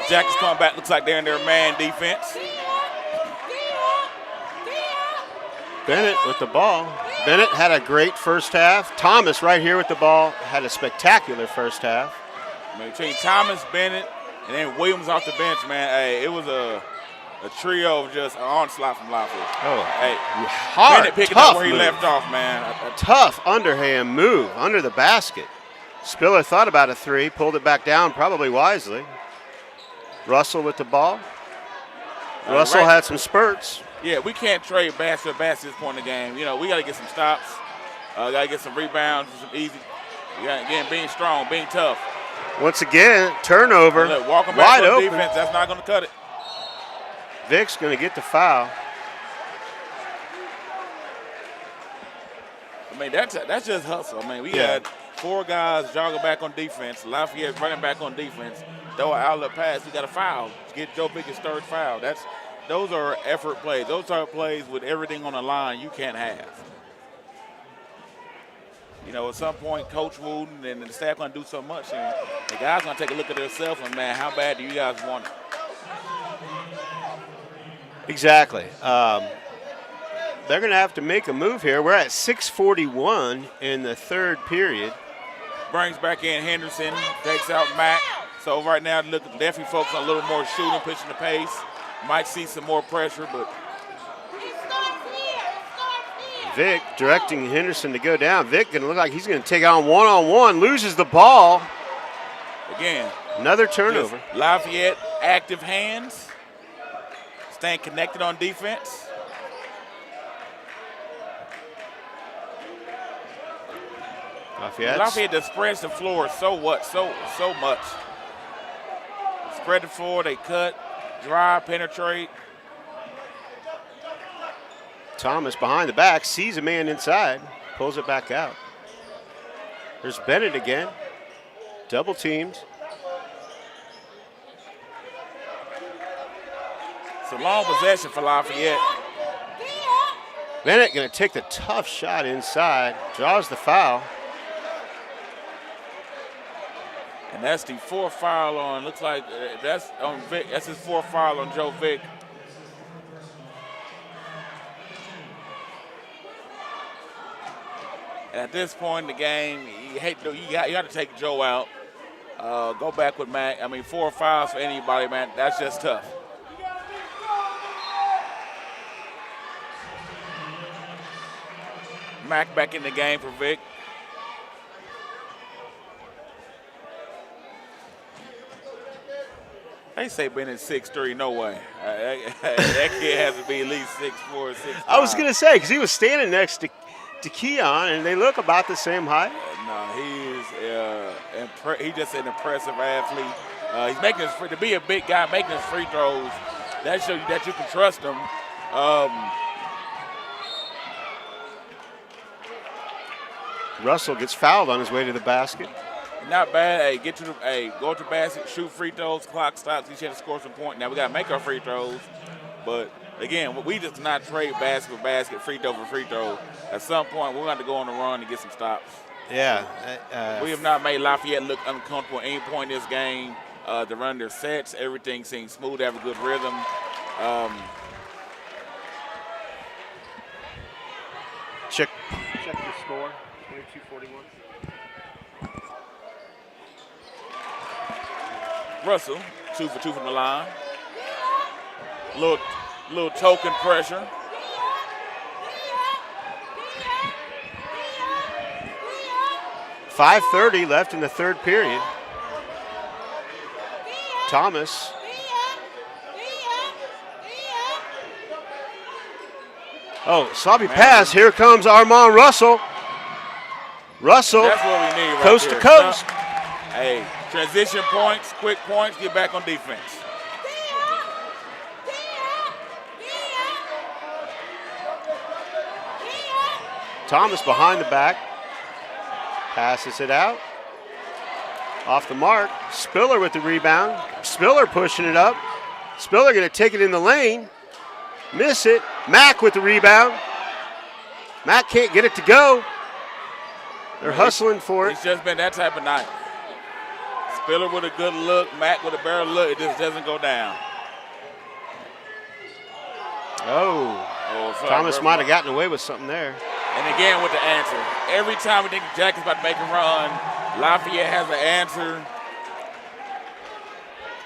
Jackets coming back. Looks like they're in their man defense. Bennett with the ball. Bennett had a great first half. Thomas right here with the ball had a spectacular first half. I mean, between Thomas, Bennett, and then Williams off the bench, man, hey, it was a trio of just an onslaught from Lafayette. Oh, Hey, hard, Bennett picking tough up where he move. left off, man. Tough underhand move under the basket. Spiller thought about a three, pulled it back down, probably wisely. Russell with the ball. Russell right. had some spurts. Yeah, we can't trade basket at this point in the game. You know, we got to get some stops. Got to get some rebounds, some easy. Again, being strong, being tough. Once again, turnover. Look, walking back wide on open. defense, that's not going to cut it. Vic's going to get the foul. I mean, that's just hustle. I mean, we Yeah. got 4 guys jogging back on defense. Lafayette running back on defense. Throw an outlet pass. We got a foul. Get Joe Bicker's third foul. Those are effort plays. Those are plays with everything on the line you can't have. You know, at some point, Coach Wooden and the staff going to do so much, and the guys going to take a look at themselves and, man, how bad do you guys want it? Exactly. They're going to have to make a move here. We're at 6:41 in the third period. Brings back in Henderson, takes out Mack. So right now, look, definitely focus on a little more shooting, pushing the pace. Might see some more pressure, but Vic directing Henderson to go down. Vic going to look like he's going to take on one-on-one, loses the ball. again, Another turnover. just Lafayette, active hands, staying connected on defense. Lafayette just spreads the floor so much. Spread the floor, they cut, drive, penetrate. Thomas behind the back, sees a man inside, pulls it back out. There's Bennett again, double teamed. It's a long possession for Lafayette. Bennett going to take the tough shot inside, draws the foul. And that's the 4th foul on, looks like that's on Vic. That's his 4th foul on Joe Vic. And at this point in the game, you got to take Joe out. Go back with Mac. I mean, 4 fouls for anybody, man. That's just tough. Mac back in the game for Vic. They say Bennett's 6'3", no way. That kid has to be at least 6'4", 6'5". I was going to say, because he was standing next to Keon, and they look about the same height. No, he's just an impressive athlete. He's making to be a big guy, making his free throws. That shows you that you can trust him. Russell gets fouled on his way to the basket. Not bad. Hey, go to the basket, shoot free throws, clock stops. Each had to score some points. Now we got to make our free throws. But again, we just not trade basket for basket, free throw for free throw. At some point, we're going to go on the run and get some stops. Yeah. We have not made Lafayette look uncomfortable at any point in this game. To run their sets, everything seems smooth. They have a good rhythm. Check the score. 22-41. Russell, 2 for 2 from the line. Little token pressure. .5:30 left in the third period. Thomas. Oh, sloppy pass. Here comes Armand Russell. Russell, That's what we need right coast there. to coast. Hey, transition points, quick points, get back on defense. Thomas behind the back. Passes it out. Off the mark. Spiller with the rebound. Spiller pushing it up. Spiller going to take it in the lane. Miss it. Mack with the rebound. Mack can't get it to go. They're hustling for it. It's just been that type of night. Spiller with a good look, Mack with a better look. It just doesn't go down. Sorry, Thomas might have gotten away with something there. And again with the answer. Every time we think the Jackets about to make a run, Lafayette has an answer.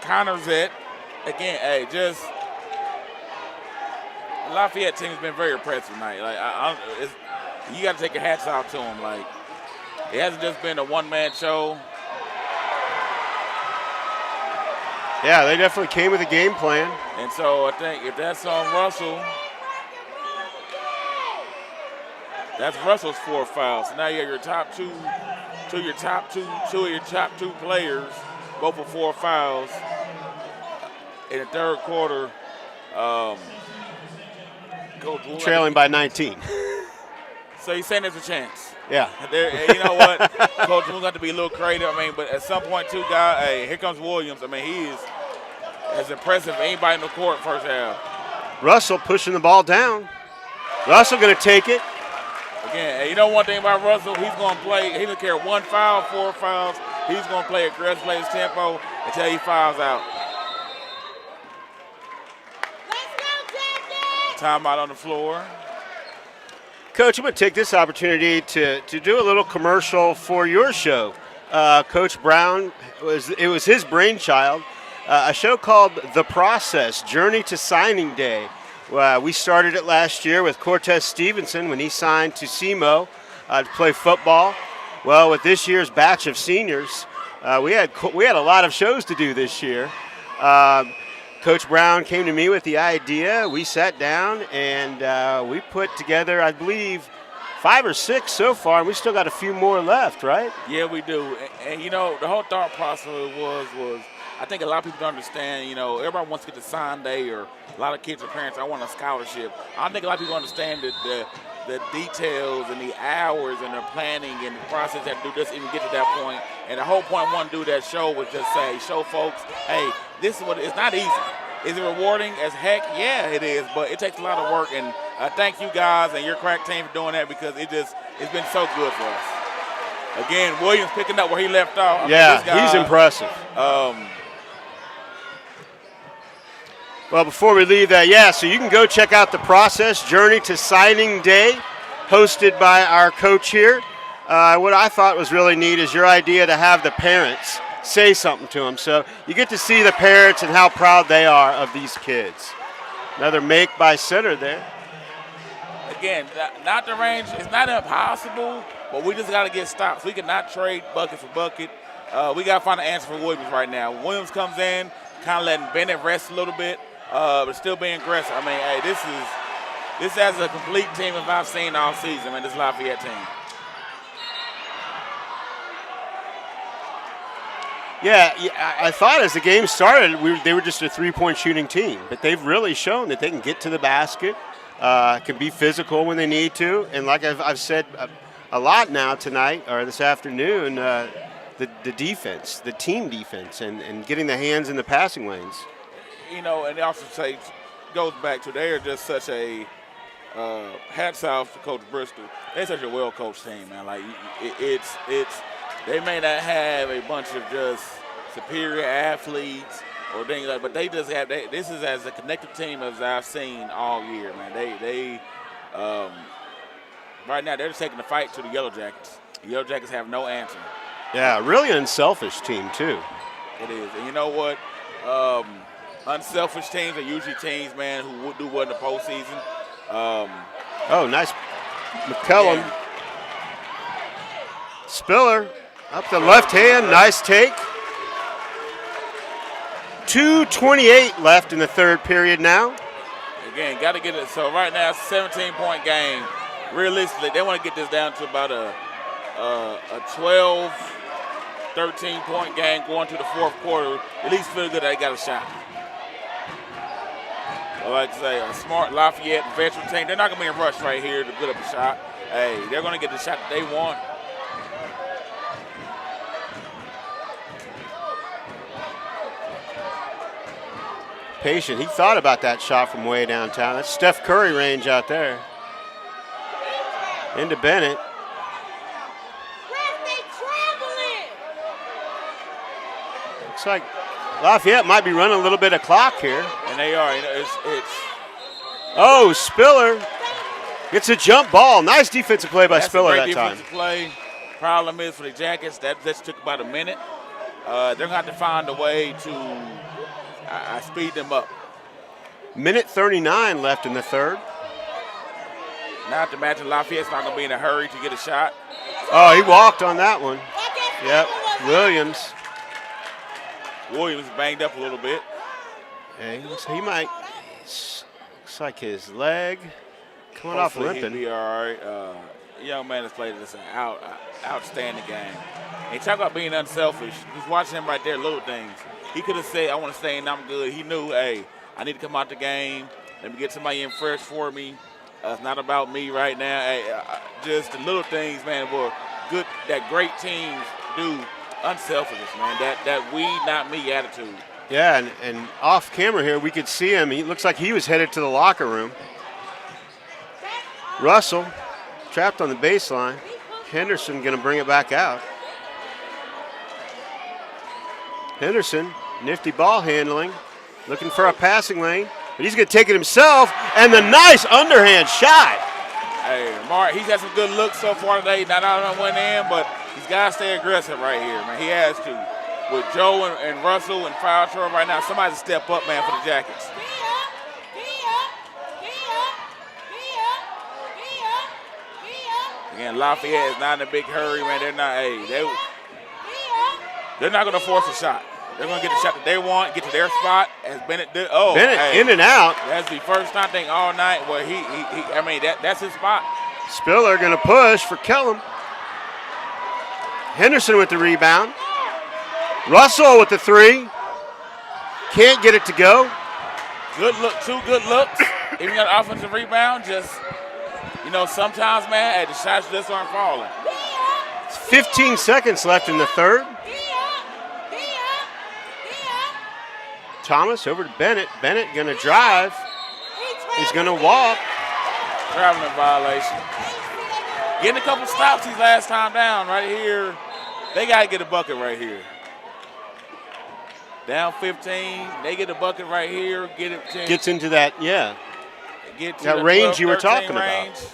Counters it. Again, Lafayette team has been very impressive tonight. Like you got to take your hats off to them. Like it hasn't just been a one-man show. Yeah, they definitely came with a game plan. And so I think if that's on Russell, that's Russell's 4 fouls. So now you have your top two of your top two players, both with 4 fouls in the third quarter. Trailing by 19. So you're saying there's a chance? Yeah. You know what? Coach Moon's got to be a little creative. I mean, but at some point, too, here comes Williams. I mean, he is as impressive as anybody in the court first half. Russell pushing the ball down. Russell going to take it. Again, you know one thing about Russell, he's going to play. He doesn't care 1 foul, 4 fouls. He's going to play aggressive, play his tempo until he fouls out. Timeout on the floor. Coach, I'm going to take this opportunity to do a little commercial for your show. Coach Brown, it was his brainchild. A show called The Process, Journey to Signing Day. We started it last year with Cortez Stevenson when he signed to SEMO to play football. Well, with this year's batch of seniors, we had a lot of shows to do this year. Coach Brown came to me with the idea. We sat down and we put together, I believe, 5 or 6 so far, and we still got a few more left, right? Yeah, we do. And you know, the whole thought process was I think a lot of people don't understand, you know, everybody wants to get to sign day, or a lot of kids or parents, I want a scholarship. I don't think a lot of people understand the details and the hours and the planning and the process that do this even get to that point. And the whole point I want to do that show was just show folks, hey, this is what it's not easy. Is it rewarding as heck? Yeah, it is, but it takes a lot of work. And thank you guys and your crack team for doing that, because it's been so good for us. Again, Williams picking up where he left off. He's impressive. Well, before we leave that, so you can go check out The Process, Journey to Signing Day, hosted by our coach here. What I thought was really neat is your idea to have the parents say something to them. So you get to see the parents and how proud they are of these kids. Another make by center there. Again, not the range. It's not impossible, but we just got to get stops. We cannot trade bucket for bucket. We got to find an answer for Williams right now. Williams comes in, kind of letting Bennett rest a little bit, but still being aggressive. I mean, hey, this is a complete team if I've seen all season, man, this Lafayette team. Yeah, I thought as the game started, they were just a three-point shooting team, but they've really shown that they can get to the basket, can be physical when they need to, and like I've said a lot now tonight or this afternoon, the defense, the team defense, and getting the hands in the passing lanes. You know, and also goes back to they are just such a hats off to Coach Bristol. They're such a well-coached team, man. Like it's. They may not have a bunch of just superior athletes or things like, but they just have. This is as a connected team as I've seen all year, man. They right now they're just taking the fight to the Yellowjackets. The Yellowjackets have no answer. Yeah, really unselfish team too. It is, and you know what? Unselfish teams are usually teams, man, who would do well in the postseason. Nice, McCullum, Spiller. Up the left hand, nice take. 2:28 left in the third period now. Again, got to get it. So right now, it's a 17-point game. Realistically, they want to get this down to about a 12, 13-point game going to the fourth quarter. At least feel good they got a shot. I like to say, a smart Lafayette veteran team, they're not going to be in a rush right here to put up a shot. Hey, they're going to get the shot that they want. patient. He thought about that shot from way downtown. That's Steph Curry range out there. Into Bennett. Looks like Lafayette might be running a little bit of clock here. And they are. It's Oh, Spiller gets a jump ball. Nice defensive play by Spiller that time. Play. Problem is for the Jackets, that just took about a minute. They're going to have to find a way to speed them up. Minute 39 left in the third. Not to mention Lafayette's not going to be in a hurry to get a shot. Oh, he walked on that one. Yep, Williams. Williams banged up a little bit. Yeah, he might. Looks like his leg coming off limping. He'll be all right. Young man has played this outstanding game. And talk about being unselfish. Just watching him right there, little things. He could have said, I want to stay in, I'm good. He knew, hey, I need to come out the game. Let me get somebody in fresh for me. It's not about me right now. Hey, just the little things, man, were good, that great teams do. Unselfishness, man. That we, not me attitude. Yeah, and off camera here, we could see him. He looks like he was headed to the locker room. Russell trapped on the baseline. Henderson going to bring it back out. Henderson, nifty ball handling, looking for a passing lane, but he's going to take it himself, and the nice underhand shot. Hey, Mark, he's had some good looks so far today. Not all went in, but he's got to stay aggressive right here, man. He has to. With Joe and Russell and foul trouble right now, somebody to step up, man, for the Jackets. Again, Lafayette is not in a big hurry, man. They're not. They're not going to force a shot. They're going to get the shot that they want, get to their spot, as Bennett did. Oh, Bennett in and out. That's the first time thing all night where that's his spot. Spiller going to push for Kellum. Henderson with the rebound. Russell with the three. Can't get it to go. Good look, 2 good looks. Even got an offensive rebound, just, sometimes, man, the shots just aren't falling. 15 seconds left in the third. Thomas over to Bennett. Bennett going to drive. He's going to walk. Traveling violation. Getting a couple stops his last time down right here. They got to get a bucket right here. Down 15. They get a bucket right here. Get it 10. Gets into that, yeah. Get to that range 12, you were talking range. about.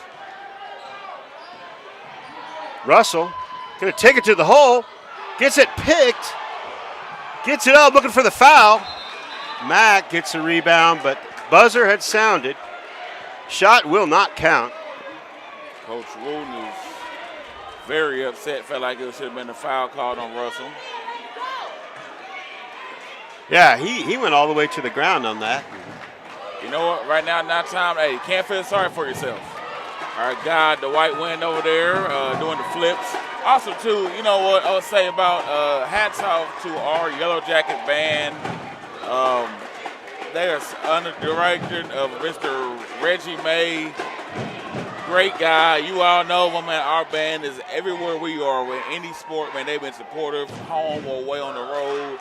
Russell going to take it to the hole. Gets it picked. Gets it up, looking for the foul. Mack gets a rebound, but buzzer had sounded. Shot will not count. Coach Wooten is very upset. Felt like it should have been a foul called on Russell. Yeah, he went all the way to the ground on that. You know what? Right now, not time. Hey, you can't feel sorry for yourself. Our guy, the white wind over there, doing the flips. Also, too, you know what I would say about hats off to our Yellowjacket band. They are under the direction of Mr. Reggie May. Great guy. You all know him, man. Our band is everywhere we are. With any sport, man, they've been supportive, home or away on the road.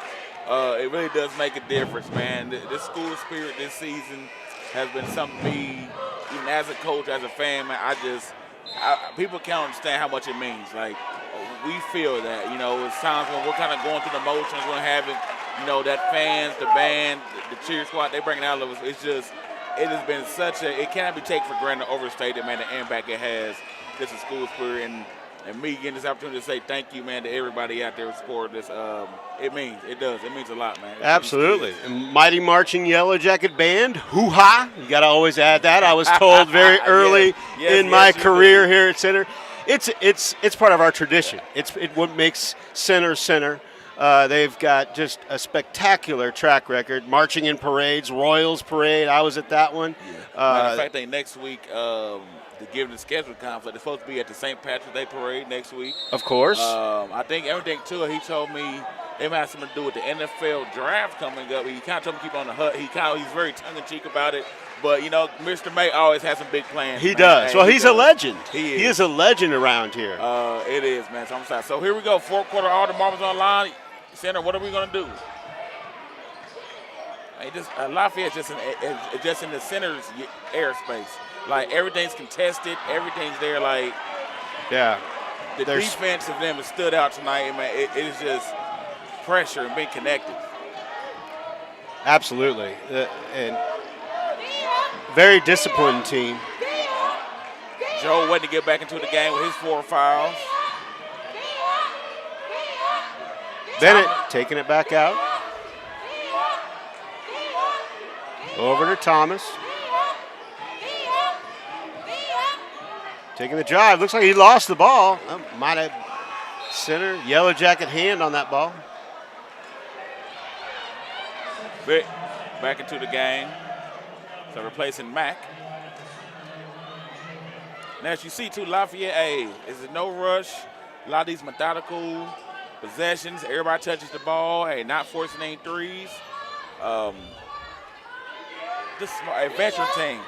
It really does make a difference, man. This school spirit this season has been something to me, even as a coach, as a fan, man. People can't understand how much it means. Like, we feel that, it's times when we're kind of going through the motions, we're having, that fans, the band, the cheer squad, they bring it out of us. It's just, it has been it cannot be taken for granted, overstated, man, the impact it has, just a school spirit, and me getting this opportunity to say thank you, man, to everybody out there who supported this. It means a lot, man. Absolutely. And Mighty Marching Yellowjacket Band, hoo-ha. You got to always add that. I was told very early in my career here at Center. It's part of our tradition. It's what makes Center. They've got just a spectacular track record, marching in parades, Royals Parade. I was at that one. Matter of fact, next week, given the schedule conflict, they're supposed to be at the St. Patrick's Day Parade next week. Of course. I think everything, too, he told me they might have something to do with the NFL draft coming up. He kind of told me to keep on the hut. He's very tongue-in-cheek about it. But, Mr. May always has some big plans. He does. Well, he's a legend. He is. He is a legend around here. It is, man. So I'm sorry. So here we go. Fourth quarter, all the marbles on line. Center, what are we going to do? Lafayette just in the center's airspace. Like everything's contested, everything's there. Like Yeah. the defense of them has stood out tonight. Man, it is just pressure and being connected. Absolutely. And very disciplined team. Joe waiting to get back into the game with his 4 fouls. Bennett taking it back out. Over to Thomas. Taking the drive. Looks like he lost the ball. Might have center. Yellowjacket hand on that ball. Vic back into the game. So replacing Mack. Now, as you see, too, Lafayette, is there no rush? A lot of these methodical possessions. Everybody touches the ball. Not forcing any threes. This is a veteran team.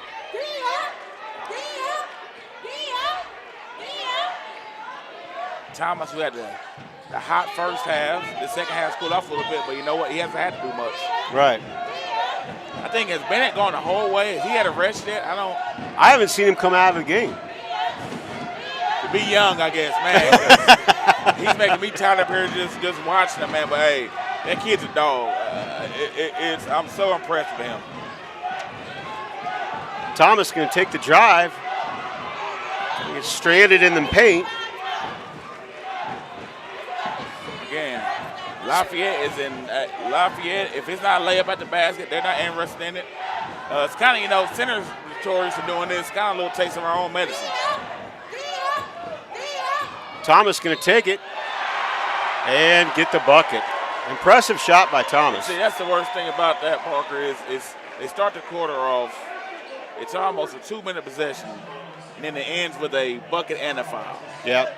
Thomas, who had the hot first half. The second half cooled off a little bit, but you know what? He hasn't had to do much. Right. I think has Bennett gone the whole way? Has he had a rest yet? I haven't seen him come out of the game. To be young, I guess, man. He's making me tired up here just watching him, man. But hey, that kid's a dog. I'm so impressed with him. Thomas going to take the drive. He gets stranded in the paint. Again, Lafayette is in Lafayette. If it's not a layup at the basket, they're not interested in it. It's kind of, center's notorious for doing this. Kind of a little taste of our own medicine. Thomas going to take it and get the bucket. Impressive shot by Thomas. See, that's the worst thing about that, Parker, is they start the quarter off. It's almost a 2-minute possession, and then it ends with a bucket and a foul. Yep.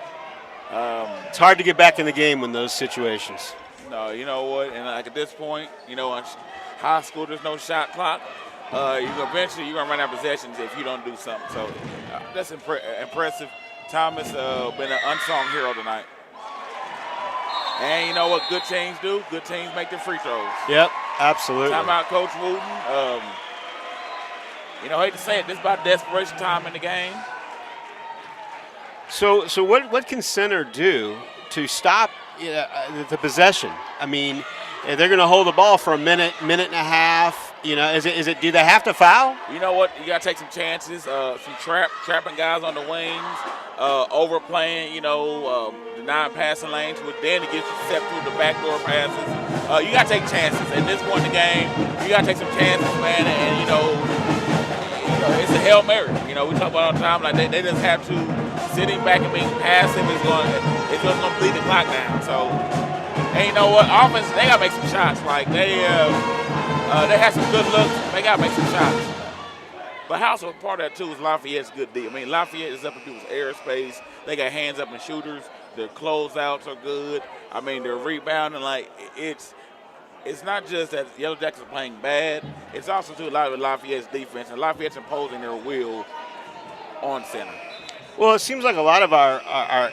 It's hard to get back in the game in those situations. No, you know what? And like at this point, in high school, there's no shot clock. Eventually you're gonna run out of possessions if you don't do something. So that's impressive. Thomas been an unsung hero tonight. And you know what good teams do? Good teams make their free throws. Yep, absolutely. Timeout, Coach Wooten. I hate to say it, this is about desperation time in the game. So what can center do to stop the possession? I mean, they're going to hold the ball for a minute and a half. Do they have to foul? You know what? You got to take some chances. Some trapping guys on the wings, overplaying. Denying passing lanes, which then it gets you set through the backdoor passes. You got to take chances. At this point in the game, you got to take some chances, man. And it's a Hail Mary. We talk about all the time like they just have to. Sitting back and being passive is going to bleed the clock down. So, and you know what? Offense, they got to make some shots. Like they have some good looks. They got to make some shots. But also part of that too is Lafayette's good D. I mean, Lafayette is up in people's airspace. They got hands up and shooters. Their closeouts are good. I mean, they're rebounding. Like it's not just that Yellowjackets are playing bad. It's also too a lot of Lafayette's defense, and Lafayette's imposing their will on center. Well, it seems like a lot of our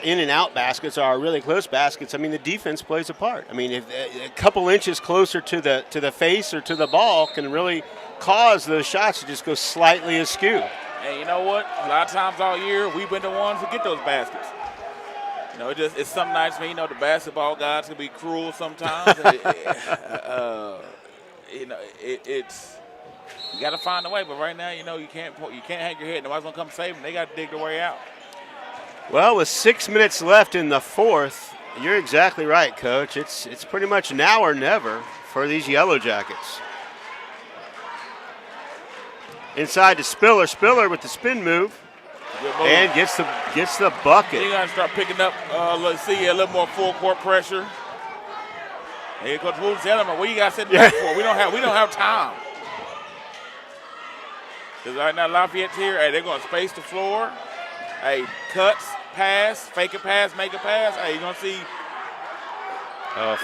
in and out baskets are really close baskets. I mean, the defense plays a part. I mean, if a couple inches closer to the face or to the ball can really cause those shots to just go slightly askew. And you know what? A lot of times all year we've been the ones who get those baskets. It's some nights, man. The basketball guys can be cruel sometimes. It's. You got to find a way, but right now, you can't hang your head. Nobody's going to come save them. They got to dig their way out. Well, with 6 minutes left in the fourth, you're exactly right, Coach. It's pretty much now or never for these Yellowjackets. Inside to Spiller. Spiller with the spin move. And gets the bucket. You got to start picking up, a little more full court pressure. Hey, Coach Woods, tell them, what you guys sitting back for? We don't have time. Because right now Lafayette's here. Hey, they're going to space the floor. Hey, cuts, pass, fake a pass, make a pass. Hey, you're going to see.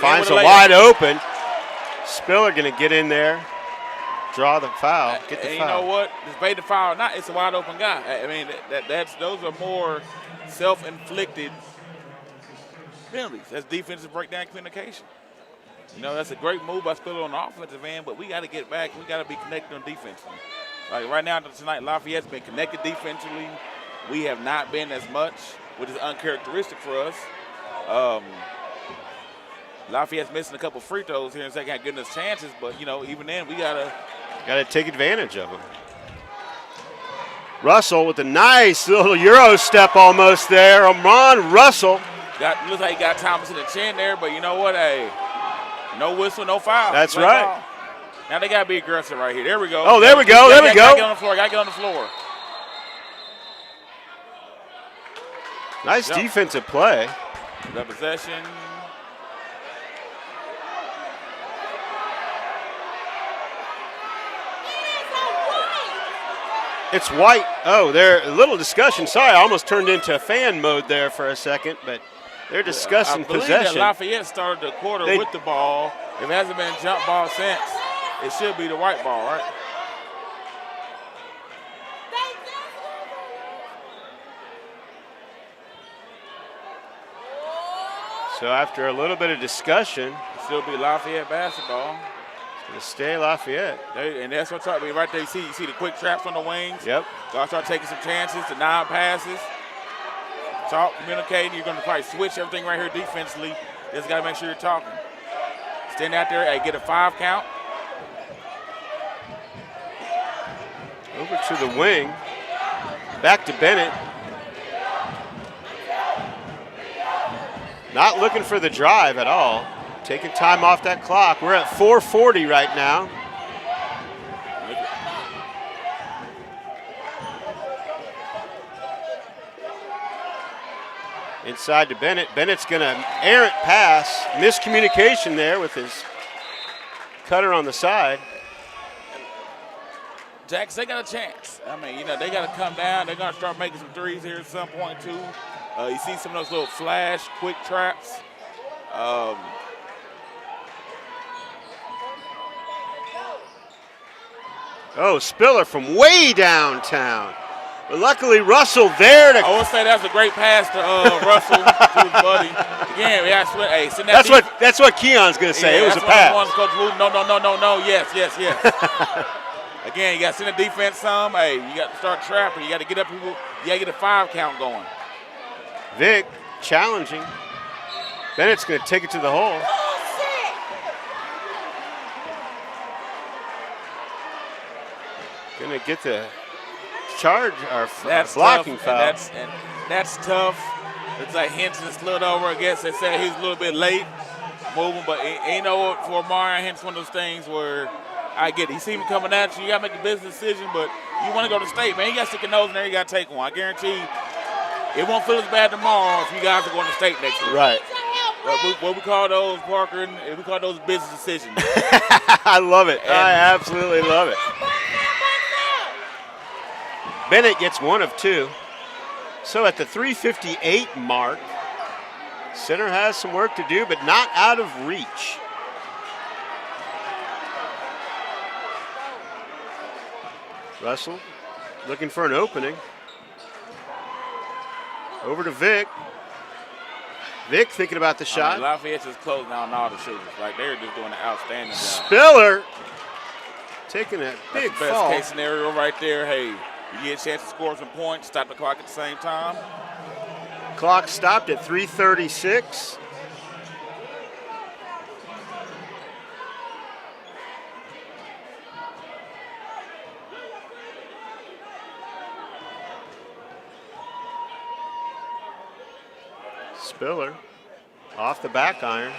Finds a wide open. Spiller going to get in there, draw the foul, get the foul. You know what? Despite the foul or not, it's a wide open guy. I mean, those are more self-inflicted penalties. That's defensive breakdown communication. You know, that's a great move by Spiller on the offensive end, but we got to get back. We got to be connected on defense. Like right now tonight, Lafayette's been connected defensively. We have not been as much, which is uncharacteristic for us. Lafayette's missing a couple free throws here in second half, getting us chances, but, you know, even then, we got to take advantage of them. Russell with a nice little Euro step almost there. Amon Russell. Looks like he got Thomas in the chin there, but you know what? Hey, no whistle, no foul. That's right. Ball. Now they got to be aggressive right here. There we go. Oh, there we go. There we go. Got to get on the floor. Got to get on the floor. Nice defensive play. The possession. It's White. Oh, there a little discussion. Sorry, I almost turned into fan mode there for a second, but they're discussing I believe possession. That Lafayette started the quarter with the ball. If it hasn't been jump ball since, it should be the white ball, right? So after a little bit of discussion, it'll still be Lafayette basketball. It's going to stay Lafayette. And that's what I'm talking about right there. You see the quick traps on the wings. Yep. Guys start taking some chances, the 9 passes. Talk, communicating. You're going to probably switch everything right here defensively. Just got to make sure you're talking. Stand out there, hey, get a 5 count. Over to the wing. Back to Bennett. Not looking for the drive at all. Taking time off that clock. We're at 4:40 right now. Inside to Bennett. Bennett's going to errant pass. Miscommunication there with his cutter on the side. Jacks, they got a chance. I mean, you know, they got to come down. They're going to start making some threes here at some point, too. You see some of those little flash, quick traps. Oh, Spiller from way downtown. But luckily, Russell there to. I would say that's a great pass to Russell, to his buddy. Again, hey, send that that's what Keon's going to say. Yeah, it was a pass. Coach Wooten. No. Yes. Again, you got to send the defense some. Hey, you got to start trapping. You got to get up people. You got to get a 5 count going. Vic challenging. Bennett's going to take it to the hole. Going to get the charge or blocking foul. That's tough. It's like Henson slid over. I guess they said he's a little bit late moving, but you know, for Marion Henson, one of those things where I get it. You see him coming at you. You got to make a business decision, but you want to go to state, man. You got to stick your nose in there. You got to take one. I guarantee it won't feel as bad tomorrow if you guys are going to state next week. Right. What we call those, Parker, we call those business decisions. I love it. I absolutely love it. Bennett gets 1 of 2. So at the 3:58 mark, center has some work to do, but not out of reach. Russell looking for an opening. Over to Vic. Vic thinking about the shot. Lafayette's just closing down all the shooters. Like, they're just doing an outstanding job. Spiller taking a big That's the fall. best case scenario right there. Hey, you get a chance to score some points, stop the clock at the same time. Clock stopped at 3:36. Spiller off the back iron.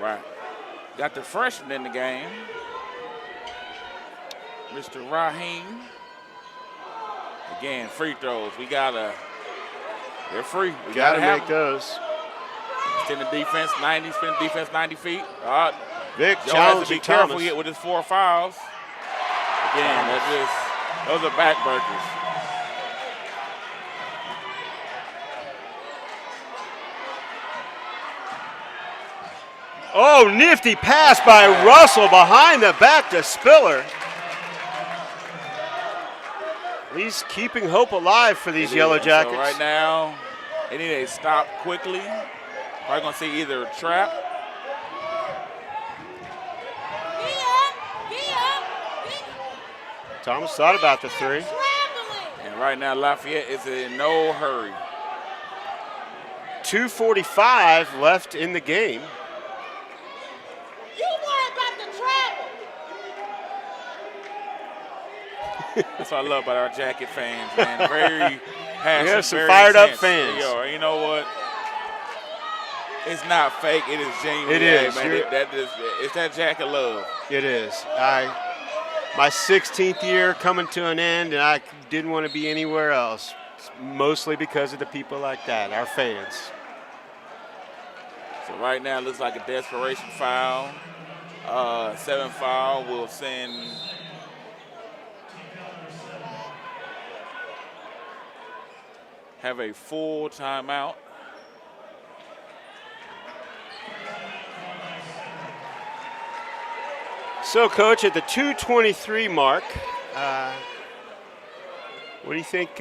Right. Got the freshman in the game, Mr. Raheem. Again, free throws. They're free. We Gotta have make those. Spin the defense 90 feet. Vic Joe has to challenging be careful Thomas. here with his 4 fouls. Again, those are backbreakers. Oh, nifty pass by Russell behind the back to Spiller. At least keeping hope alive for these It Yellow is. Jackets. So right now, they need a stop quickly. Probably going to see either a trap. Thomas thought about the 3. And right now, Lafayette is in no hurry. 2:45 left in the game. You worry about the travel. That's what I love about our Jacket fans, man. Very passionate, Yeah, some very fired up intense. fans. They are. You know what? It's not fake. It is genuine. It is. Man, it's that Jacket love. It is. My 16th year coming to an end, and I didn't want to be anywhere else. Mostly because of the people like that, our fans. So right now, it looks like a desperation foul. 7 foul will send have a full timeout. So, Coach, at the 2:23 mark, what do you think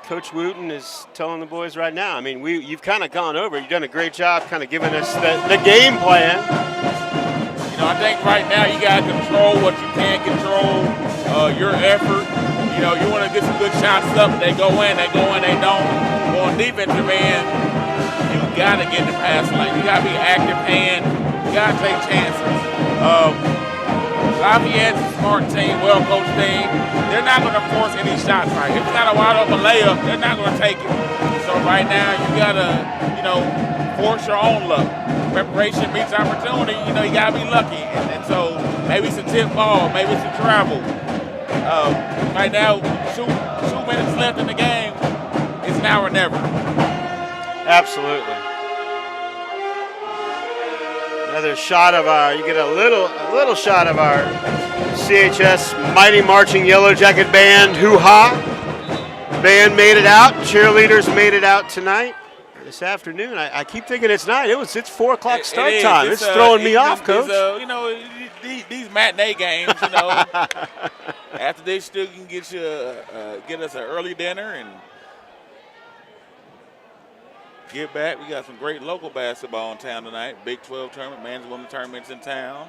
Coach Wooten is telling the boys right now? I mean, you've kind of gone over. You've done a great job kind of giving us the game plan. You know, I think right now you got to control what you can control, your effort. You know, you want to get some good shots up. They go in, they don't. But on defensive end, you got to get in the pass lane. You got to be active hand. You got to take chances. Lafayette's a smart team, well-coached team. They're not going to force any shots right. If it's not a wide-open layup, they're not going to take it. So right now, you got to, force your own luck. Preparation meets opportunity. You got to be lucky. And so maybe it's a tip ball, maybe it's a travel. Right now, 2 minutes left in the game. It's now or never. Absolutely. Another shot of you get a little shot of our CHS Mighty Marching Yellow Jacket Band hoo-ha. Band made it out. Cheerleaders made it out tonight, this afternoon. I keep thinking it's night. It's 4 o'clock start time. It's throwing me off, Coach. These matinee games, after they still can get us an early dinner and get back. We got some great local basketball in town tonight. Big 12 tournament, men's and women's tournaments in town.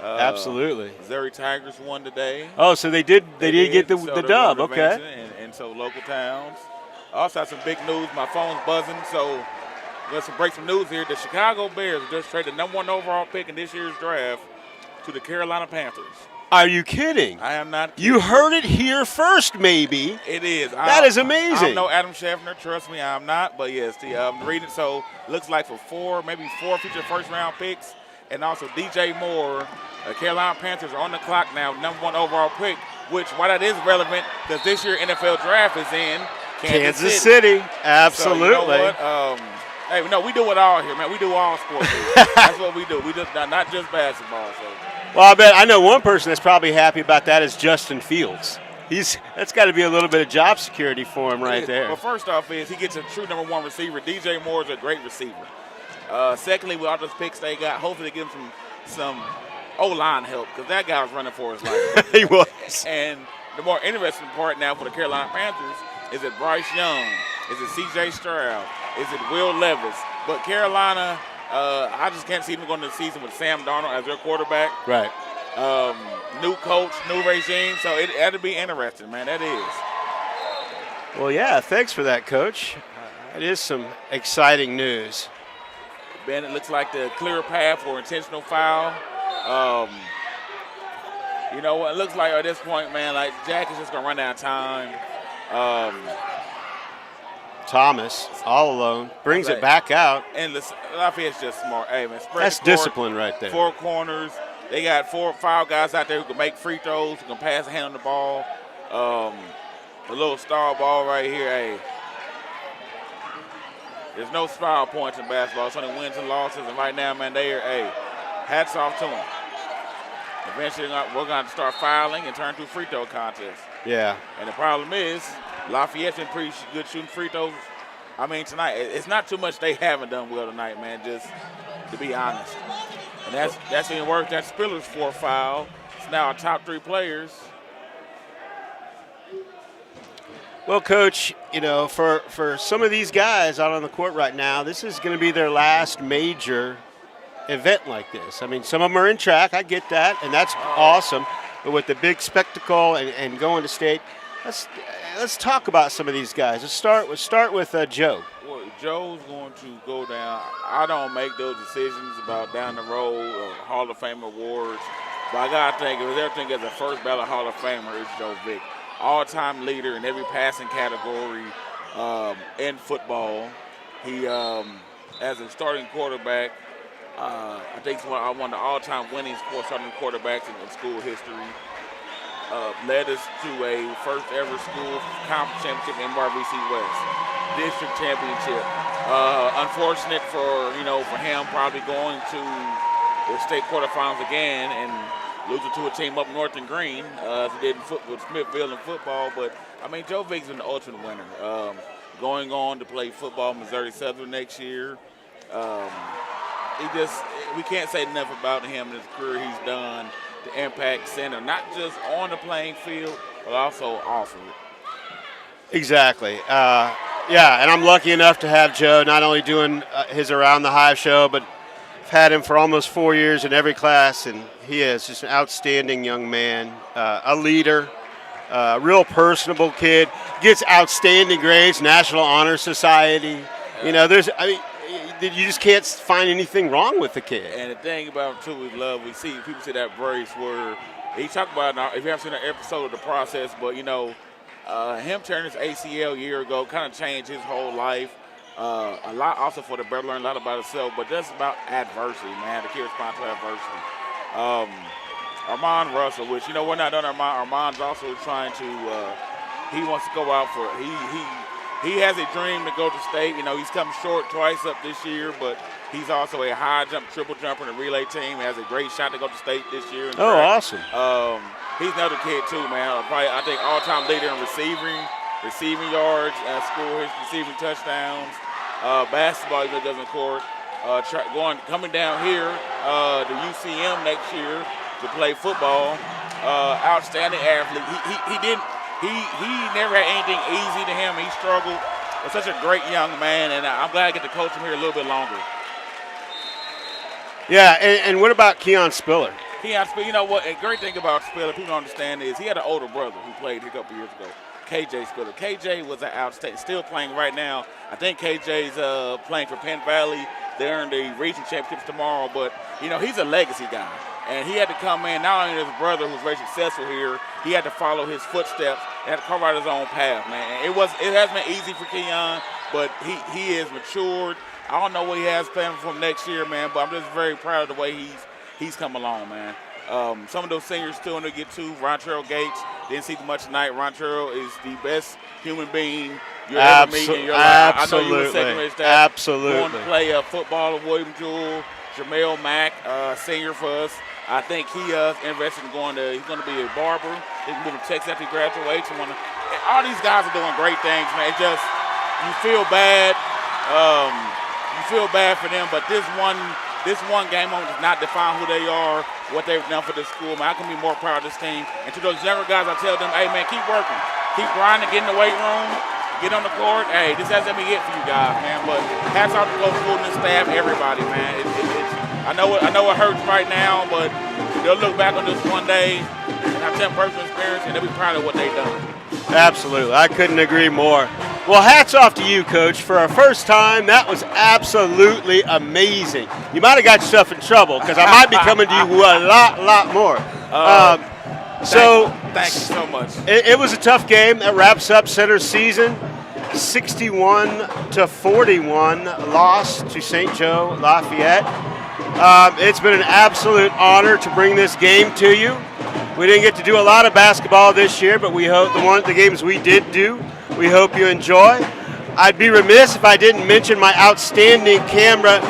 Absolutely. Missouri Tigers won today. Oh, so they did get the dub. Okay. And so local towns. Also have some big news. My phone's buzzing, so let's break some news here. The Chicago Bears just traded the #1 overall pick in this year's draft to the Carolina Panthers. Are you kidding? I am not kidding. You heard it here first, maybe. It is. That is amazing. I'm no Adam Scheffner. Trust me, I'm not. But, yes, I'm reading. So, looks like for maybe 4 future first-round picks. And also DJ Moore, Carolina Panthers are on the clock now, #1 overall pick, which, why that is relevant, because this year NFL draft is in Kansas City. Absolutely. So, you know what? Hey, we do it all here, man. We do all sports here. That's what we do. We just not just basketball. So. Well, I know one person that's probably happy about that is Justin Fields. That's got to be a little bit of job security for him right there. Well, first off he gets a true #1 receiver. DJ Moore is a great receiver. Secondly, with all those picks they got, hopefully they give him some O-line help because that guy was running for his life. He was. And the more interesting part now for the Carolina Panthers is it Bryce Young? Is it C.J. Stroud? Is it Will Levis? But Carolina, I just can't see them going to the season with Sam Darnold as their quarterback. Right. New coach, new regime, so that'll be interesting, man. That is. Well, yeah, thanks for that, Coach. That is some exciting news. Ben, it looks like the clear path for intentional foul. You know what? It looks like at this point, man, like Jack is just going to run out of time. Thomas, all alone, brings it back out. And Lafayette's just smart. Hey, man, spread that's the court, discipline right there. 4 corners. They got 4 or 5 guys out there who can make free throws, who can pass a hand on the ball. The little star ball right here, hey. There's no foul points in basketball. It's only wins and losses. And right now, man, hats off to them. Eventually, we're going to start fouling and turn to a free throw contest. Yeah. And the problem is, Lafayette's been pretty good shooting free throws. I mean, tonight, it's not too much they haven't done well tonight, man, just to be honest. And that's even worse. That's Spiller's 4th foul. It's now our top 3 players. Well, Coach, for some of these guys out on the court right now, this is going to be their last major event like this. I mean, some of them are in track. I get that, and that's awesome. But with the big spectacle and going to state, let's talk about some of these guys. Let's start with Joe. Well, Joe's going to go down. I don't make those decisions about down the road or Hall of Fame awards. But I got to think, if everything as a first ballot Hall of Famer, it's Joe Vick. All-time leader in every passing category in football. He, as a starting quarterback, I think he's one of the all-time winning starting quarterbacks in school history. Led us to a first-ever school conference championship in RVC West, district championship. Unfortunate for him, probably going to the state quarterfinals again and losing to a team up north in Green, as he did with Smithfield in football. But, I mean, Joe Vick's been the ultimate winner. Going on to play football Missouri Southern next year. We can't say enough about him and his career he's done to impact center, not just on the playing field, but also off of it. Exactly. And I'm lucky enough to have Joe not only doing his Around the Hive show, but I've had him for almost 4 years in every class, and he is just an outstanding young man, a leader, a real personable kid, gets outstanding grades, National Honor Society. You just can't find anything wrong with the kid. And the thing about him, too, we see people see that verse where he talked about, if you haven't seen an episode of The Process, but, him turning his ACL a year ago kind of changed his whole life. A lot also for the better, learn a lot about himself, but that's about adversity, man. The kid responds to adversity. Armand Russell, which, we're not done Armand. Armand's also trying to, he wants to go out for, he has a dream to go to state. He's come short twice up this year, but he's also a high jump, triple jumper in the relay team. He has a great shot to go to state this year. Oh, awesome. He's another kid, too, man. Probably, I think, all-time leader in receiving yards, receiving touchdowns. Basketball, he does in court. Coming down here to UCM next year to play football. Outstanding athlete. He never had anything easy to him. He struggled. But such a great young man, and I'm glad I get to coach him here a little bit longer. Yeah, and what about Keon Spiller? Keon Spiller, what? A great thing about Spiller, people don't understand, is he had an older brother who played here a couple years ago. KJ Spiller. KJ was an outstanding, still playing right now. I think KJ's playing for Penn Valley. They're in the region championships tomorrow, but, he's a legacy guy. And he had to come in, not only his brother who's very successful here, he had to follow his footsteps and had to carve out his own path, man. It hasn't been easy for Keon, but he is matured. I don't know what he has planned for him next year, man, but I'm just very proud of the way he's come along, man. Some of those seniors still want to get to. Rontrell Gates, didn't see much tonight. Rontrell is the best human being you'll ever meet in your life. I know you were second staff. Absolutely. Going to play football with William Jewell, Jamel Mack, senior for us. I think he is interested in he's going to be a barber. He's moving to Texas after he graduates. All these guys are doing great things, man. You feel bad. You feel bad for them, but this one game moment does not define who they are, what they've done for this school. Man, I can be more proud of this team. And to those younger guys, I tell them, hey, man, keep working. Keep grinding, get in the weight room, get on the court. Hey, this hasn't been it for you guys, man. But hats off to Coach Fulton and staff, everybody, man. I know it hurts right now, but they'll look back on this one day and have 10 personal experience, and they'll be proud of what they've done. Absolutely. I couldn't agree more. Well, hats off to you, Coach. For our first time, that was absolutely amazing. You might have got yourself in trouble because I might be coming to you a lot more. Thank you so much. It was a tough game. That wraps up Center's season. 61-41 loss to St. Joe Lafayette. It's been an absolute honor to bring this game to you. We didn't get to do a lot of basketball this year, but we hope the games we did do, we hope you enjoy. I'd be remiss if I didn't mention my outstanding camera,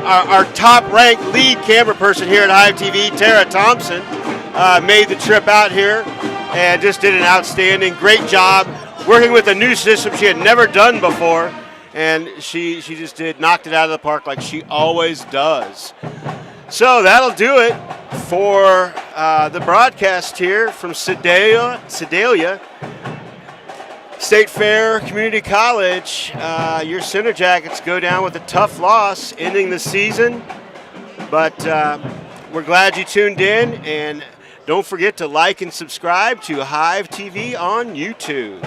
our top-ranked lead camera person here at Hive TV, Tara Thompson, made the trip out here and just did an outstanding, great job working with a new system she had never done before, and she just knocked it out of the park like she always does. So that'll do it for the broadcast here from Sedalia. State Fair Community College, your Yellowjackets go down with a tough loss ending the season. But we're glad you tuned in, and don't forget to like and subscribe to Hive TV on YouTube.